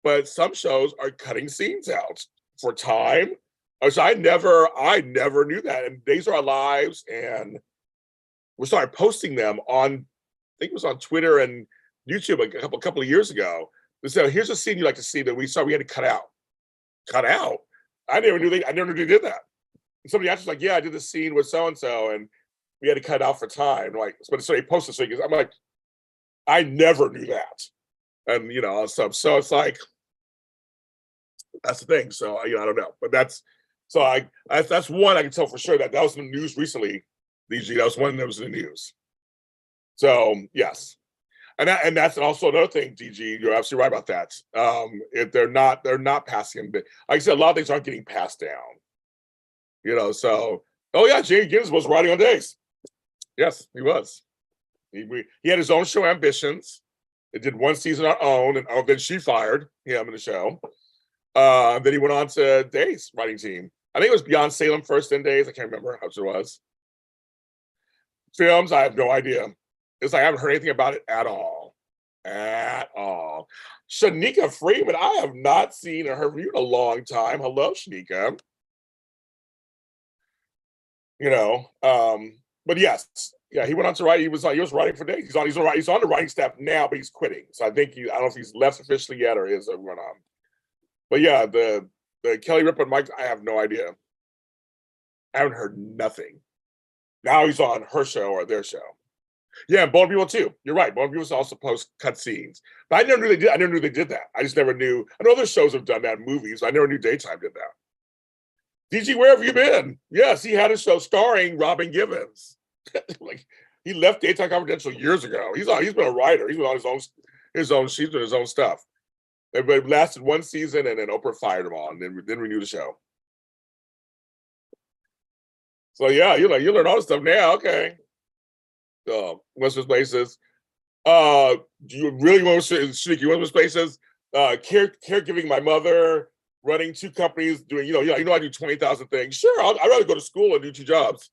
but some shows are cutting scenes out for time. So I never knew that. And Days of Our Lives, and we started posting them on, I think it was on Twitter and YouTube a couple of years ago. So here's a scene you'd like to see that we had to cut out. Cut out? I never knew they did that. And somebody else was like, yeah, I did the scene with so-and-so, and we had to cut it out for time. Like, so they posted things. I'm like, I never knew that. And, so it's like, that's the thing. So, I don't know. But that's one I can tell for sure that was in the news recently, DG. That was one that was in the news. So, yes. And that's also another thing, DG. You're absolutely right about that. If they're not passing them. Like I said, a lot of things aren't getting passed down. So Jamie Giddens was writing on Days. Yes, he was. He had his own show, Ambitions. It did one season on own, and then she fired him in the show. Then he went on to Days writing team. I think it was Beyond Salem first, then Days. I can't remember how much it was. Films, I have no idea. It's like I haven't heard anything about it at all. At all. Shanika Freeman, I have not seen her review in a long time. Hello, Shanika. But yes, yeah, he went on to write. He was writing for Days. He's on the writing staff now, but he's quitting. So I think I don't know if he's left officially yet or is going on. But yeah, the Kelly Ripa and Mike, I have no idea. I haven't heard nothing. Now he's on her show or their show. Yeah, and Bone People too. You're right. Bone People also post cut scenes. But I never knew they did. I never knew they did that. I just never knew. I know other shows have done that, movies. I never knew Daytime did that. DG, where have you been? Yes, he had a show starring Robin Givens. Like, he left Daytime Confidential years ago. He's been a writer. He's been on his own she's doing his own stuff. But it lasted one season, and then Oprah fired him on, and then renewed the show. So yeah, you learn all this stuff now. Okay. What's his places? Do you really want to Sneaky? What's his places? Caregiving my mother, running 2 companies, doing I do 20,000 things. Sure, I'd rather go to school and do 2 jobs.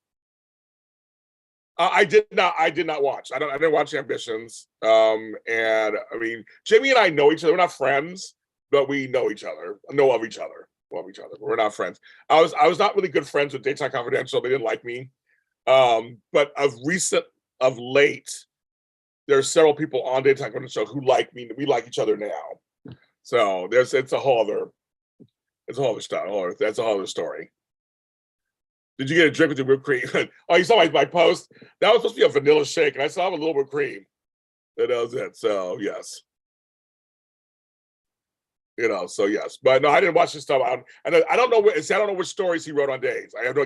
I did not watch. I didn't watch Ambitions. And I mean, Jamie and I know each other. We're not friends, but we know each other. Know of each other. Love each other. We're not friends. I was not really good friends with Daytime Confidential. They didn't like me. But of late, there are several people on Daytime Confidential who like me. We like each other now. So it's a whole other stuff. That's a whole other story. Did you get a drink with the whipped cream? Oh, you saw my post? That was supposed to be a vanilla shake, and I saw a little whipped cream. That was it. So yes. So yes. But no, I didn't watch this stuff. I don't know I don't know which stories he wrote on Days. I have no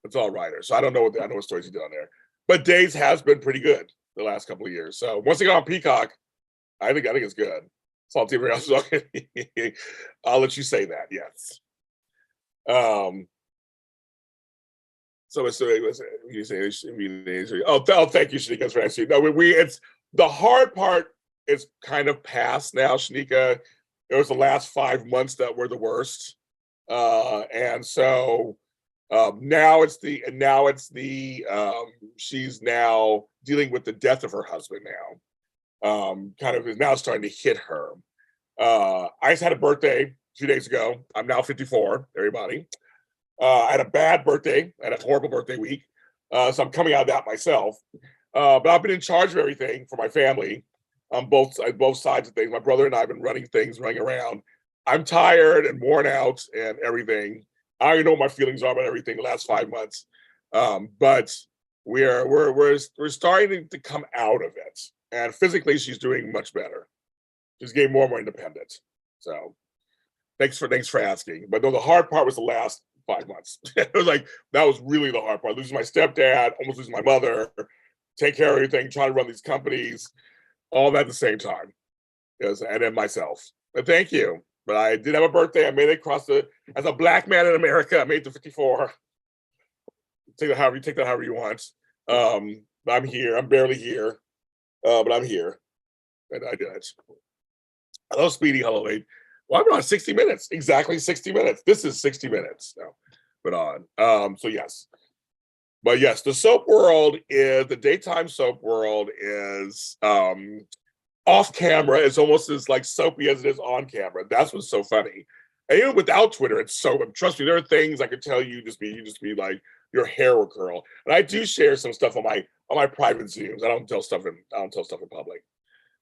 it's all writers. So I know what stories he did on there. But Days has been pretty good the last couple of years. So once they got on Peacock, I think it's good. It's all TV else. I'll let you say that, yes. So you say, thank you, Shanika, for answering. No, it's the hard part is kind of past now, Shanika. It was the last 5 months that were the worst. And so She's now dealing with the death of her husband now. Kind of is now starting to hit her. I just had a birthday 2 days ago. I'm now 54, everybody. I had a bad birthday. I had a horrible birthday week. So I'm coming out of that myself. But I've been in charge of everything for my family on both sides of things. My brother and I have been running things, running around. I'm tired and worn out and everything. I already know what my feelings are about everything the last 5 months. But we're starting to come out of it. And physically, she's doing much better. She's getting more and more independent. So thanks for asking. But no, the hard part was the last 5 months. It was like, that was really the hard part. Losing my stepdad, almost losing my mother, take care of everything, trying to run these companies, all that at the same time. Yes, and then myself. But thank you. But I did have a birthday. I made it as a Black man in America, I made it to 54. Take that however you want. I'm here. I'm barely here. But I'm here. And I did it. Hello, Speedy. Hello, Late. Well, I've been on 60 minutes. Exactly 60 minutes. This is 60 minutes now. But on. So yes. But yes, the daytime soap world is off camera. It's almost as like soapy as it is on camera. That's what's so funny. And even without Twitter, it's so, trust me, there are things I could tell you just be like, your hair will curl. And I do share some stuff on my private Zooms. I don't tell stuff in public.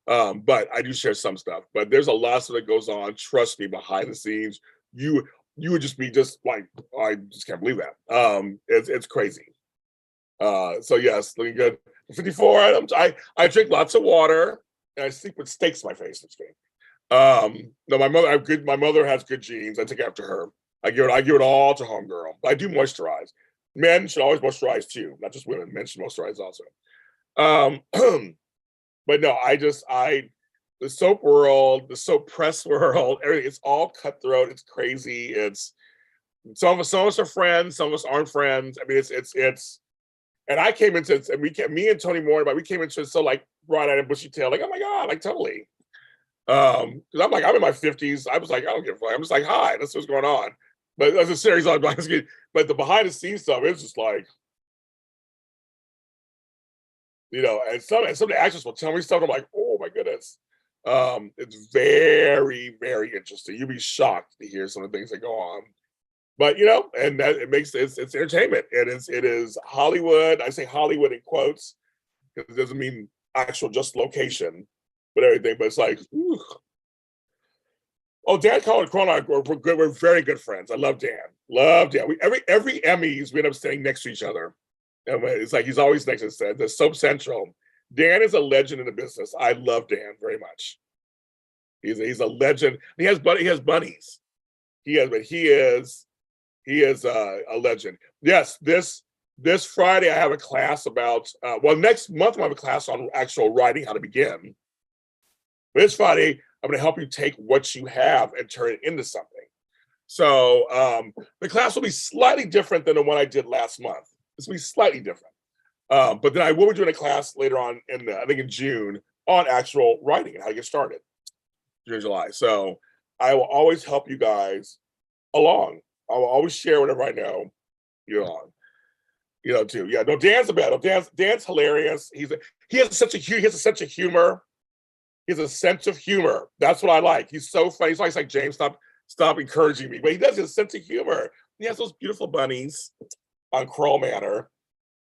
But I do share some stuff. But there's a lot that goes on. Trust me, behind the scenes, you would just be like, I just can't believe that. It's crazy. So yes, looking good. 54. I drink lots of water and I sleep with steaks in my face. No, my mother has good genes. I take after her. I give it all to homegirl. I do moisturize. Men should always moisturize too, not just women. Men should moisturize also. But no, the soap world, the soap press world, everything, it's all cutthroat. It's crazy. It's some of us are friends, some of us aren't friends. I mean, it's and I came into it, and me and Tony Moore, but we came into it so like bright-eyed and bushy-tailed, like, oh my God, like totally. Because I'm in my 50s. I was like, I don't give a fuck. I'm just like, hi, that's what's going on. But as a series on, but the behind the scenes stuff, it's just like, and some of the actors will tell me stuff. I'm like, oh my goodness. It's very, very interesting. You'd be shocked to hear some of the things that go on. But and that it's entertainment. It is Hollywood. I say Hollywood in quotes because it doesn't mean actual just location, but everything. But it's like, ooh. Oh, Dan Collin and I we're good. We're very good friends. I love Dan. We every Emmys we end up standing next to each other. And it's like he's always next to the Soap Central. Dan is a legend in the business. I love Dan very much. He's a legend. He has bunnies. He is a legend. Yes, this Friday I have a class about next month I have a class on actual writing, how to begin. This Friday I'm going to help you take what you have and turn it into something. So the class will be slightly different than the one I did last month. It's going to be slightly different. But then I will be doing a class later on I think in June on actual writing and how to get started. June, July. So I will always help you guys along. I will always share whatever I know too. Yeah, no, Dan's a battle. Dan's hilarious. He has a sense of humor. He has a sense of humor. That's what I like. He's so funny. He's always like, James, stop encouraging me. But he does have a sense of humor. He has those beautiful bunnies on Kroll Manor.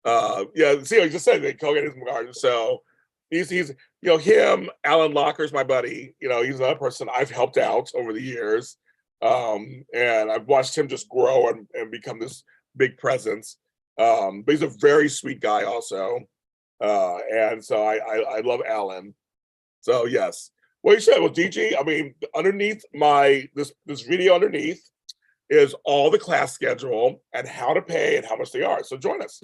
See, I just said they co-get his garden. So he's him, Alan Locker's my buddy. He's another person I've helped out over the years. And I've watched him just grow and become this big presence. But he's a very sweet guy also. And so I love Alan. So yes. Well, you said, DG, I mean, underneath this video underneath is all the class schedule and how to pay and how much they are. So join us.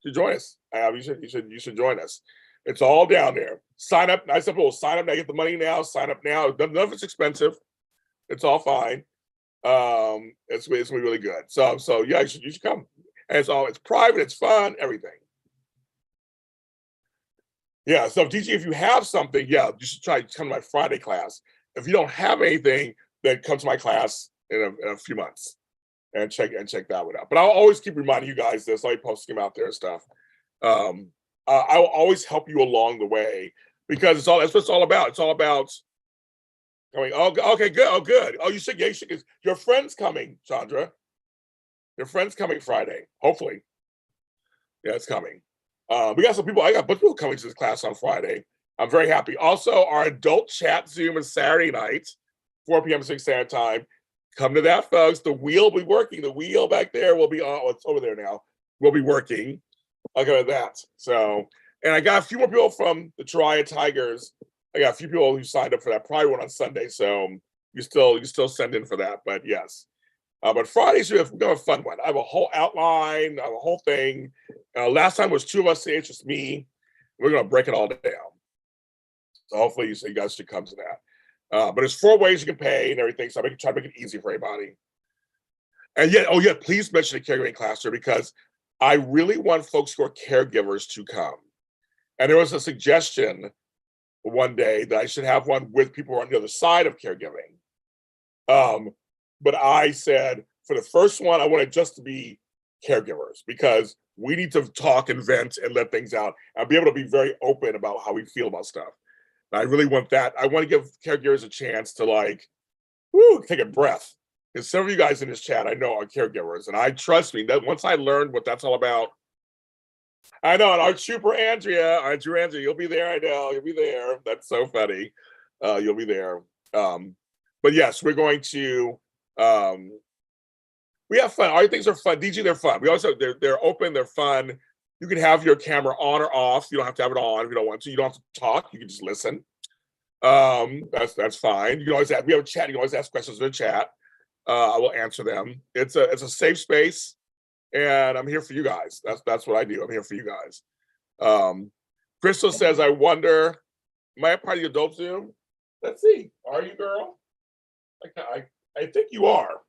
You should join us. It's all down there. Sign up. I said, well, sign up now. Get the money now. Sign up now. None of it's expensive. It's all fine. It's gonna be really good. So yeah, you should come. And it's private. It's fun. Everything. Yeah. So DG, if you have something, you should try to come to my Friday class. If you don't have anything, then come to my class in a few months. and check that one out. But I'll always keep reminding you guys this, like posting them out there and stuff. I will always help you along the way because that's what it's all about. It's all about going, oh, okay, good. Oh, good. Oh, you should, your friend's coming, Chandra. Your friend's coming Friday, hopefully. Yeah, it's coming. We got some people, I got a bunch of people coming to this class on Friday. I'm very happy. Also, our adult chat Zoom is Saturday night, 4 p.m. 6 Standard Time. Come to that, folks. The wheel will be working. The wheel back there will be on. Oh, it's over there now. Will be working. I'll go with that. So, and I got a few more people from the Jiraiya Tigers. I got a few people who signed up for that. Probably one on Sunday. So you still send in for that. But yes. But Fridays we have a fun one. I have a whole outline. I have a whole thing. Last time was 2 of us. Today it's just me. We're gonna break it all down. So hopefully you guys should come to that. But there's 4 ways you can pay and everything. So I try to make it easy for everybody. And yet, please mention the caregiving class here because I really want folks who are caregivers to come. And there was a suggestion one day that I should have one with people who are on the other side of caregiving. But I said for the first one, I want it just to be caregivers because we need to talk and vent and let things out and be able to be very open about how we feel about stuff. And I really want that. I want to give caregivers a chance to take a breath. Because some of you guys in this chat I know are caregivers, and I trust me that once I learned what that's all about, I know. And our trooper Andrea, you'll be there. I know you'll be there. That's so funny. You'll be there. But yes, we're going to. We have fun. All things are fun. DJ, they're fun. We also they're open. They're fun. You can have your camera on or off. You don't have to have it on if you don't want to. You don't have to talk. You can just listen. That's fine. You can always we have a chat. You can always ask questions in the chat. I will answer them. It's a safe space, and I'm here for you guys. That's what I do. I'm here for you guys. Crystal says, I wonder, am I a part of the adult Zoom? Let's see. Are you, girl? I think you are.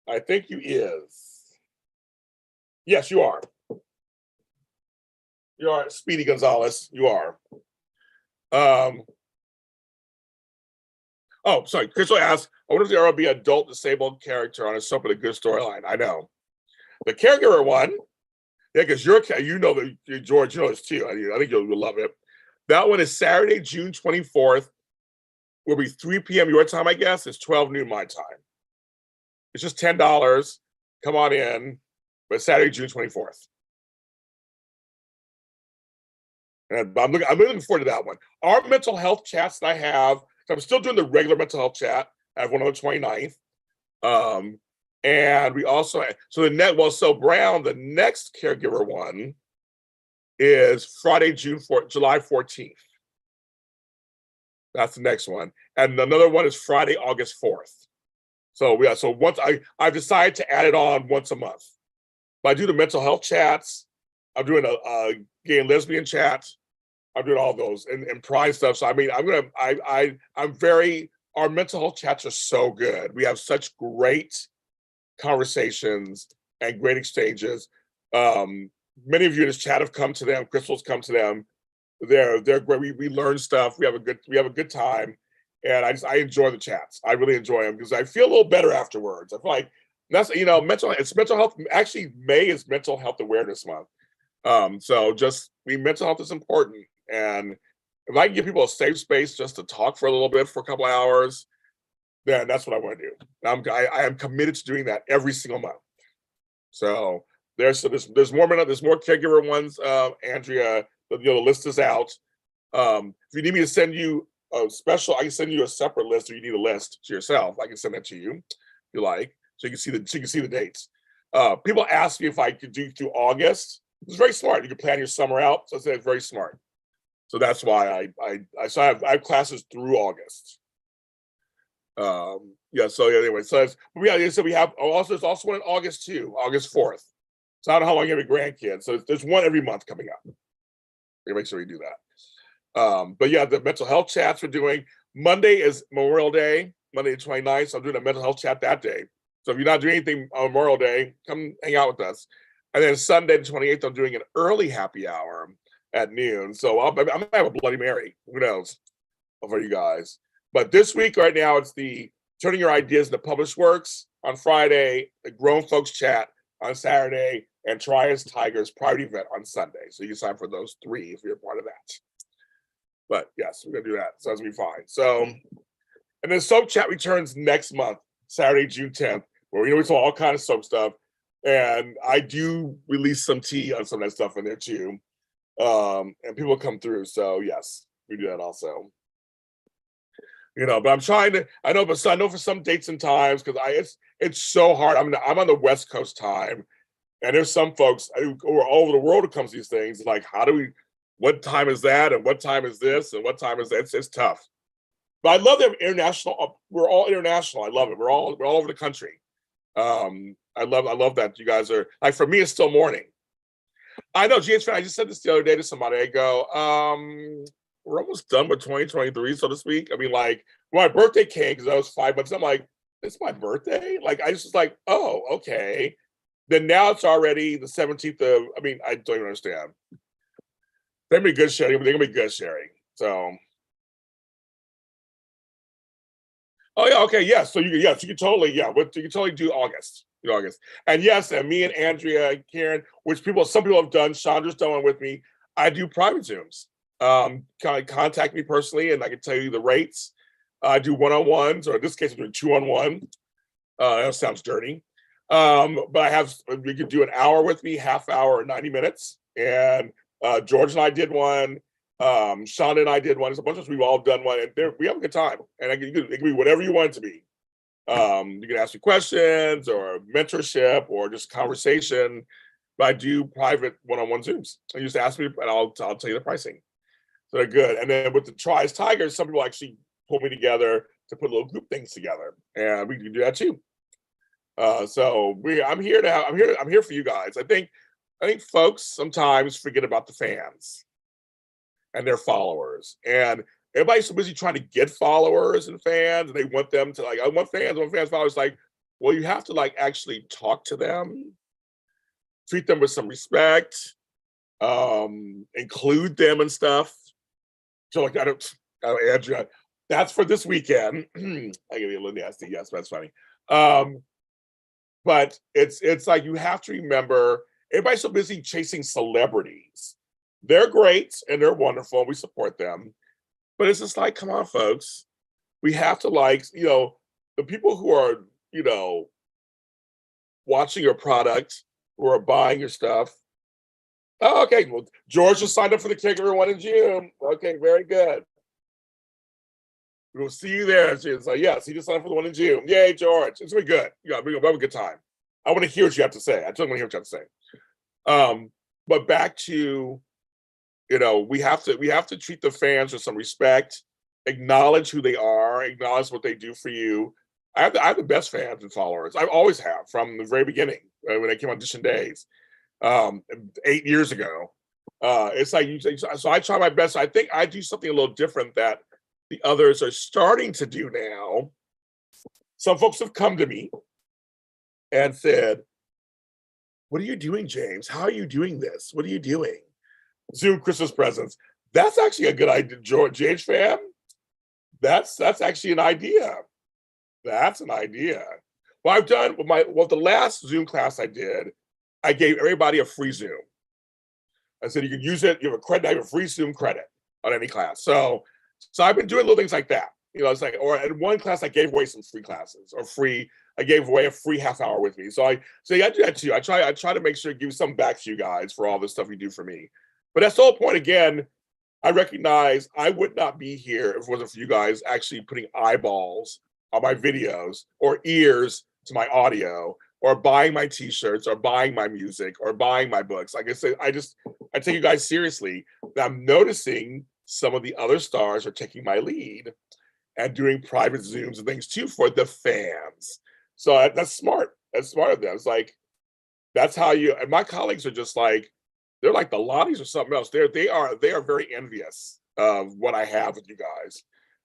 I think you is. Yes, you are. You are Speedy Gonzalez. You are. Oh, sorry. Crystal asked, I wonder if there will be an adult disabled character on a soap with a good storyline. I know. The caregiver one, yeah, because you know that George, you know this too. I think you'll love it. That one is Saturday, June 24th. Will be 3 p.m. your time, I guess. It's 12 noon my time. It's just $10. Come on in. But Saturday, June 24th. And I'm looking forward to that one. Our mental health chats that I have, so I'm still doing the regular mental health chat. I have one on the 29th. And we also, Brown, the next caregiver one is Friday, July 14th. That's the next one. And another one is Friday, August 4th. So once I've decided to add it on once a month. But I do the mental health chats. I'm doing a gay and lesbian chat. I'm doing all those and pride stuff. So I mean, our mental health chats are so good. We have such great conversations and great exchanges. Many of you in this chat have come to them. Crystal's come to them. They're great. We learn stuff. We have a good time, and I enjoy the chats. I really enjoy them because I feel a little better afterwards. I feel like that's mental health. Actually, May is Mental Health Awareness Month. Mental health is important, and if I can give people a safe space just to talk for a little bit for a couple of hours, then that's what I want to do. I am committed to doing that every single month. So there's more caregiver ones. Andrea, the list is out. If you need me to send you a special, I can send you a separate list, or you need a list to yourself. I can send that to you if you like, so you can see the dates. People ask me if I could do through August. It's very smart. You can plan your summer out. So I say it's very smart. So that's why I have classes through August. Anyway, we have there's also one in August too, August 4th. So I don't know how long you have a grandkid. So there's one every month coming up. Make sure you do that. But yeah, the mental health chats we're doing. Monday is Memorial Day, Monday the 29th. So I'm doing a mental health chat that day. So if you're not doing anything on Memorial Day, come hang out with us. And then Sunday the 28th, I'm doing an early happy hour at noon. So I'm gonna have a Bloody Mary. Who knows for you guys? But this week, right now, it's the turning your ideas into published works on Friday, the grown folks chat on Saturday, and Try as Tigers private event on Sunday. So you can sign for those 3 if you're a part of that. But yes, we're gonna do that. So that's gonna be fine. So, and then soap chat returns next month, Saturday, June 10th, where we talk all kind of soap stuff. And I do release some tea on some of that stuff in there too. And people come through. So yes, we do that also. But I'm trying to. I know for some dates and times because it's so hard. I'm on the West Coast time, and there's some folks who are all over the world who comes to these things. Like, what time is that, and what time is this, and what time is that? It's tough. But I love that international. We're all international. I love it. We're all over the country. I love that you guys are like. For me, it's still morning. I know, GH fan. I just said this the other day to somebody. I go, we're almost done with 2023, so to speak. I mean, like, when my birthday came, because I was 5 months, I'm like, it's my birthday? Like, I just was like, oh, okay. Then now it's already the 17th of, I don't even understand. They're gonna be good sharing, but they're gonna be good sharing. So, oh yeah, okay, yes. So you can totally, you can totally do August. August. And yes, and me and Andrea and Karen, which some people have done, Chandra's done one with me. I do private Zooms. Contact me personally and I can tell you the rates. I do one-on-ones, or in this case, I'm doing 2-on-1. That sounds dirty. But you could do an hour with me, half hour, or 90 minutes. And George and I did one. Shonda and I did one. There's a bunch of us, we've all done one, and we have a good time. And it can be whatever you want it to be. You can ask me questions or mentorship or just conversation. But I do private one-on-one Zooms. You just ask me, and I'll tell you the pricing. So they're good. And then with the Try as Tigers, some people actually pull me together to put little group things together, and we can do that too. So I'm here for you guys. I think folks sometimes forget about the fans and their followers, and everybody's so busy trying to get followers and fans, and they want them to I want fans, followers. Like, well, you have to actually talk to them, treat them with some respect, include them and stuff. So Andrea, that's for this weekend. I give you a little nasty. Yes, that's funny. But it's like you have to remember, everybody's so busy chasing celebrities. They're great and they're wonderful. And we support them. But it's just like, come on, folks. We have to the people who are, watching your product, who are buying your stuff. Oh, okay. Well, George just signed up for the Caregiver one in June. Okay, very good. We'll see you there. She's like, yes, he just signed up for the one in June. Yay, George. It's gonna be good. We'll have a good time. I want to hear what you have to say. I totally want to hear what you have to say. But back to, we have to treat the fans with some respect, acknowledge who they are, acknowledge what they do for you. I have the best fans and followers. I always have from the very beginning when I came on Audition Days. 8 years ago. It's like so I try my best. I think I do something a little different that the others are starting to do now. Some folks have come to me and said, what are you doing, James? How are you doing this? What are you doing? Zoom Christmas presents. That's actually a good idea, JH fam. That's actually an idea. That's an idea. Well, I've done the last Zoom class I did, I gave everybody a free Zoom. I said, you can use it. You have a credit. I have a free Zoom credit on any class. So I've been doing little things like that. It's like, or in one class, I gave away some free classes I gave away a free half hour with me. So I do that too. I try to make sure to give some back to you guys for all the stuff you do for me. But that's the whole point. Again, I recognize I would not be here if it wasn't for you guys actually putting eyeballs on my videos or ears to my audio, or buying my t-shirts, or buying my music, or buying my books. Like I said, I take you guys seriously. I'm noticing some of the other stars are taking my lead and doing private Zooms and things too for the fans. So that's smart. That's smart of them. It's like, that's how and my colleagues are just like, they're like the Lotties or something else. They are very envious of what I have with you guys.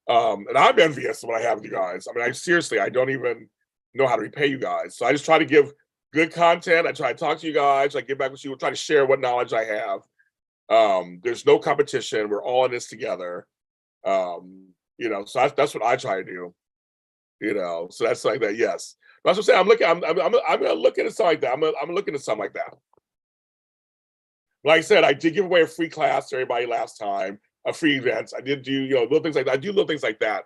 And I'm envious of what I have with you guys. I don't even know how to repay you guys. So I just try to give good content. I try to talk to you guys. I get back with you. Try to share what knowledge I have. There's no competition. We're all in this together. So that's what I try to do. You know, so that's like that. Yes, that's what I'm saying. I'm gonna look into something like that. I'm looking at something like that. Like I said, I did give away a free class to everybody last time, a free events. I did do, you know, little things like that. I do little things like that.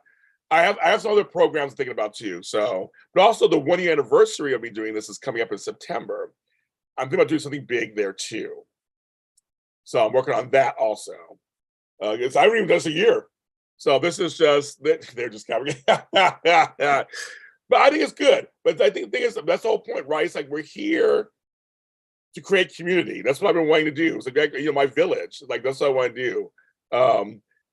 I have some other programs I'm thinking about too. So, but also the 1 year anniversary of me doing this is coming up in September. I'm thinking about doing something big there too. So I'm working on that also. Because I haven't even done this a year. So this is just they're just coming. But I think it's good. But I think the thing is that's the whole point, right? It's like we're here to create community. That's what I've been wanting to do. It's like, you know, my village. Like that's what I want to do.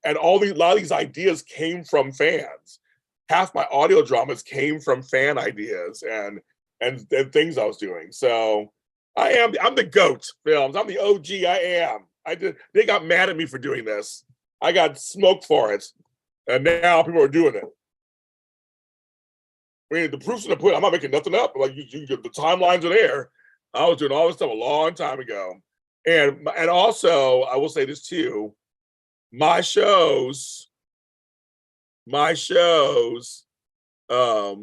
And a lot of these ideas came from fans. Half my audio dramas came from fan ideas and things I was doing. So I'm the GOAT films. I'm the OG. I am. They got mad at me for doing this. I got smoked for it. And now people are doing it. I mean, the proof's in the pudding. I'm not making nothing up. Like the timelines are there. I was doing all this stuff a long time ago. And also, I will say this too, my shows that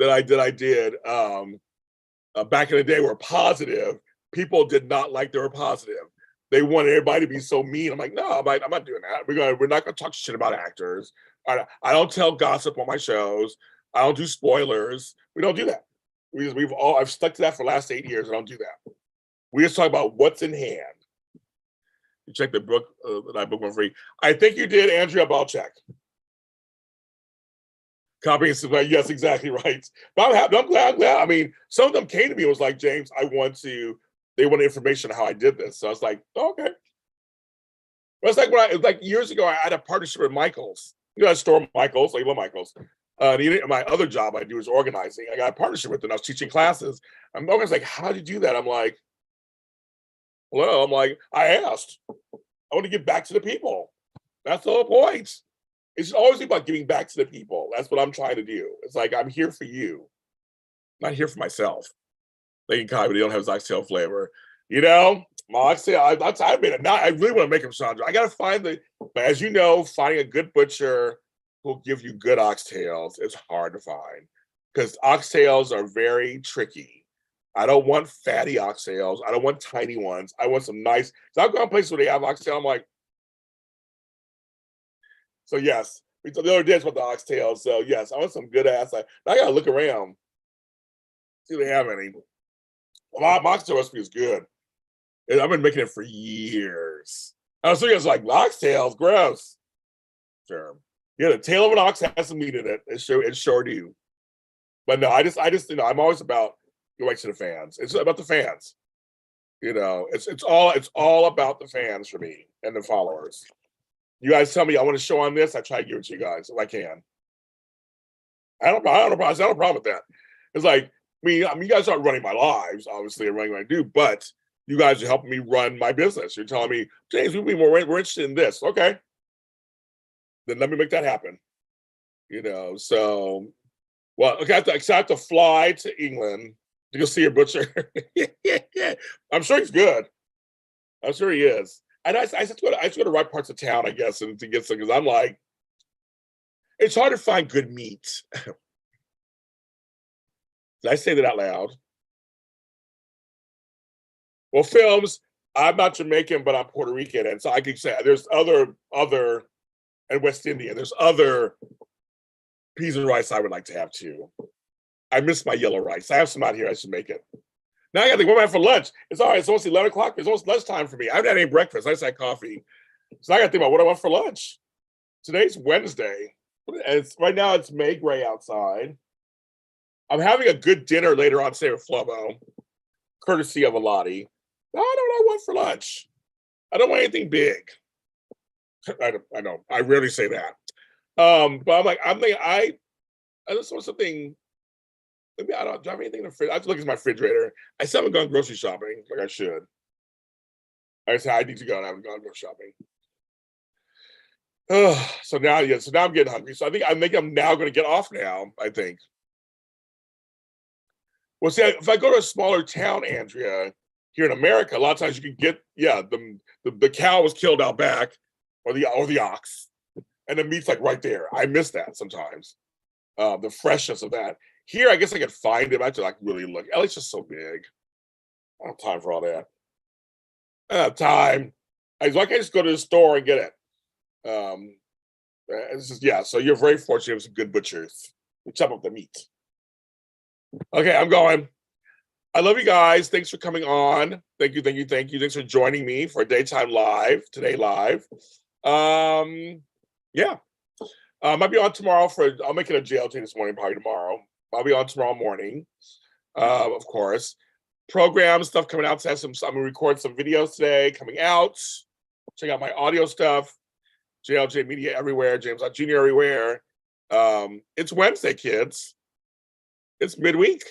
I did back in the day were positive. People did not like they were positive. They wanted everybody to be so mean. I'm like, no, I'm not doing that. We're not gonna talk shit about actors. I don't tell gossip on my shows. I don't do spoilers. We don't do that. I've stuck to that for the last 8 years. I don't do that. We just talk about what's in hand. You check the book that I booked for free. I think you did, Andrea Balchek. Copying, yes, exactly right. But I'm glad. I mean, some of them came to me and was like, James, they wanted information on how I did this. So I was like, oh, okay. But it's like years ago, I had a partnership with Michaels. You know, I store Michaels, like Michaels. My other job I do is organizing. I got a partnership with them. I was teaching classes. I'm always like, how did you do that? I'm like, well, I asked. I want to give back to the people. That's the whole point. It's always about giving back to the people. That's what I'm trying to do. It's like, I'm here for you. I'm not here for myself. They can copy, but they don't have his oxtail flavor. You know, my oxtail, I made it. Now I really want to make him Chandra. I got to find but as you know, finding a good butcher who'll give you good oxtails is hard to find because oxtails are very tricky. I don't want fatty oxtails. I don't want tiny ones. I want some nice. So I've gone places where they have oxtail. I'm like, so yes, we talked the other day about the oxtails. So yes, I want some good ass. I gotta look around, see if they have any. Well, my oxtail recipe is good. I've been making it for years. I was thinking it's like oxtails, gross. Sure. Yeah, the tail of an ox has some meat in it. It sure do. But no, I just I'm always about going to the fans. It's about the fans. You know, it's all about the fans for me and the followers. You guys tell me I want to show on this, I try to give it to you guys if I can. I don't have a problem with that. It's like, I mean, you guys aren't running my lives, obviously, and running what I do, but you guys are helping me run my business. You're telling me, James, we're interested in this. Okay. Then let me make that happen. You know, so, well, okay, I have to fly to England to go see your butcher. I'm sure he's good. I'm sure he is. And I just go to the right parts of town, I guess, and to get some, because I'm like, it's hard to find good meat. Did I say that out loud? Well, films, I'm not Jamaican, but I'm Puerto Rican. And so I can say there's other and West Indian, there's other peas and rice I would like to have too. I miss my yellow rice. I have some out here. I should make it. Now I got to think, what am I for lunch? It's all right. It's almost 11 o'clock. It's almost lunchtime for me. I haven't had any breakfast. I just had coffee. So I got to think about what I want for lunch. Today's Wednesday. Right now it's May Gray outside. I'm having a good dinner later on today with Flobo, courtesy of a Lottie. I don't know what I want for lunch. I don't want anything big. I know. I rarely say that. But I just want something. Maybe I don't have anything in the fridge. I have to look at my refrigerator. I still haven't gone grocery shopping like I should. I just I need to go and I haven't gone grocery shopping. So now I'm getting hungry. So I think I'm now going to get off now, I think. Well, see, if I go to a smaller town, Andrea, here in America, a lot of times you can get, the cow was killed out back, or the ox, and the meat's like right there. I miss that sometimes. the freshness of that. Here, I guess I could find him. I have to like really look. LA's just so big. I don't have time for all that. I don't have time. Why can't I just go to the store and get it? It's just, yeah, so you're very fortunate with some good butchers. We chop up the meat. Okay, I'm going. I love you guys. Thanks for coming on. Thank you, thank you, thank you. Thanks for joining me for Daytime Live, today live. Yeah. Might be on tomorrow I'll make it a JLJ this morning, probably tomorrow. I'll be on tomorrow morning, of course. Program stuff coming out. I'm gonna record some videos today coming out. Check out my audio stuff. JLJ Media everywhere, James Jr. everywhere. It's Wednesday, kids. It's midweek.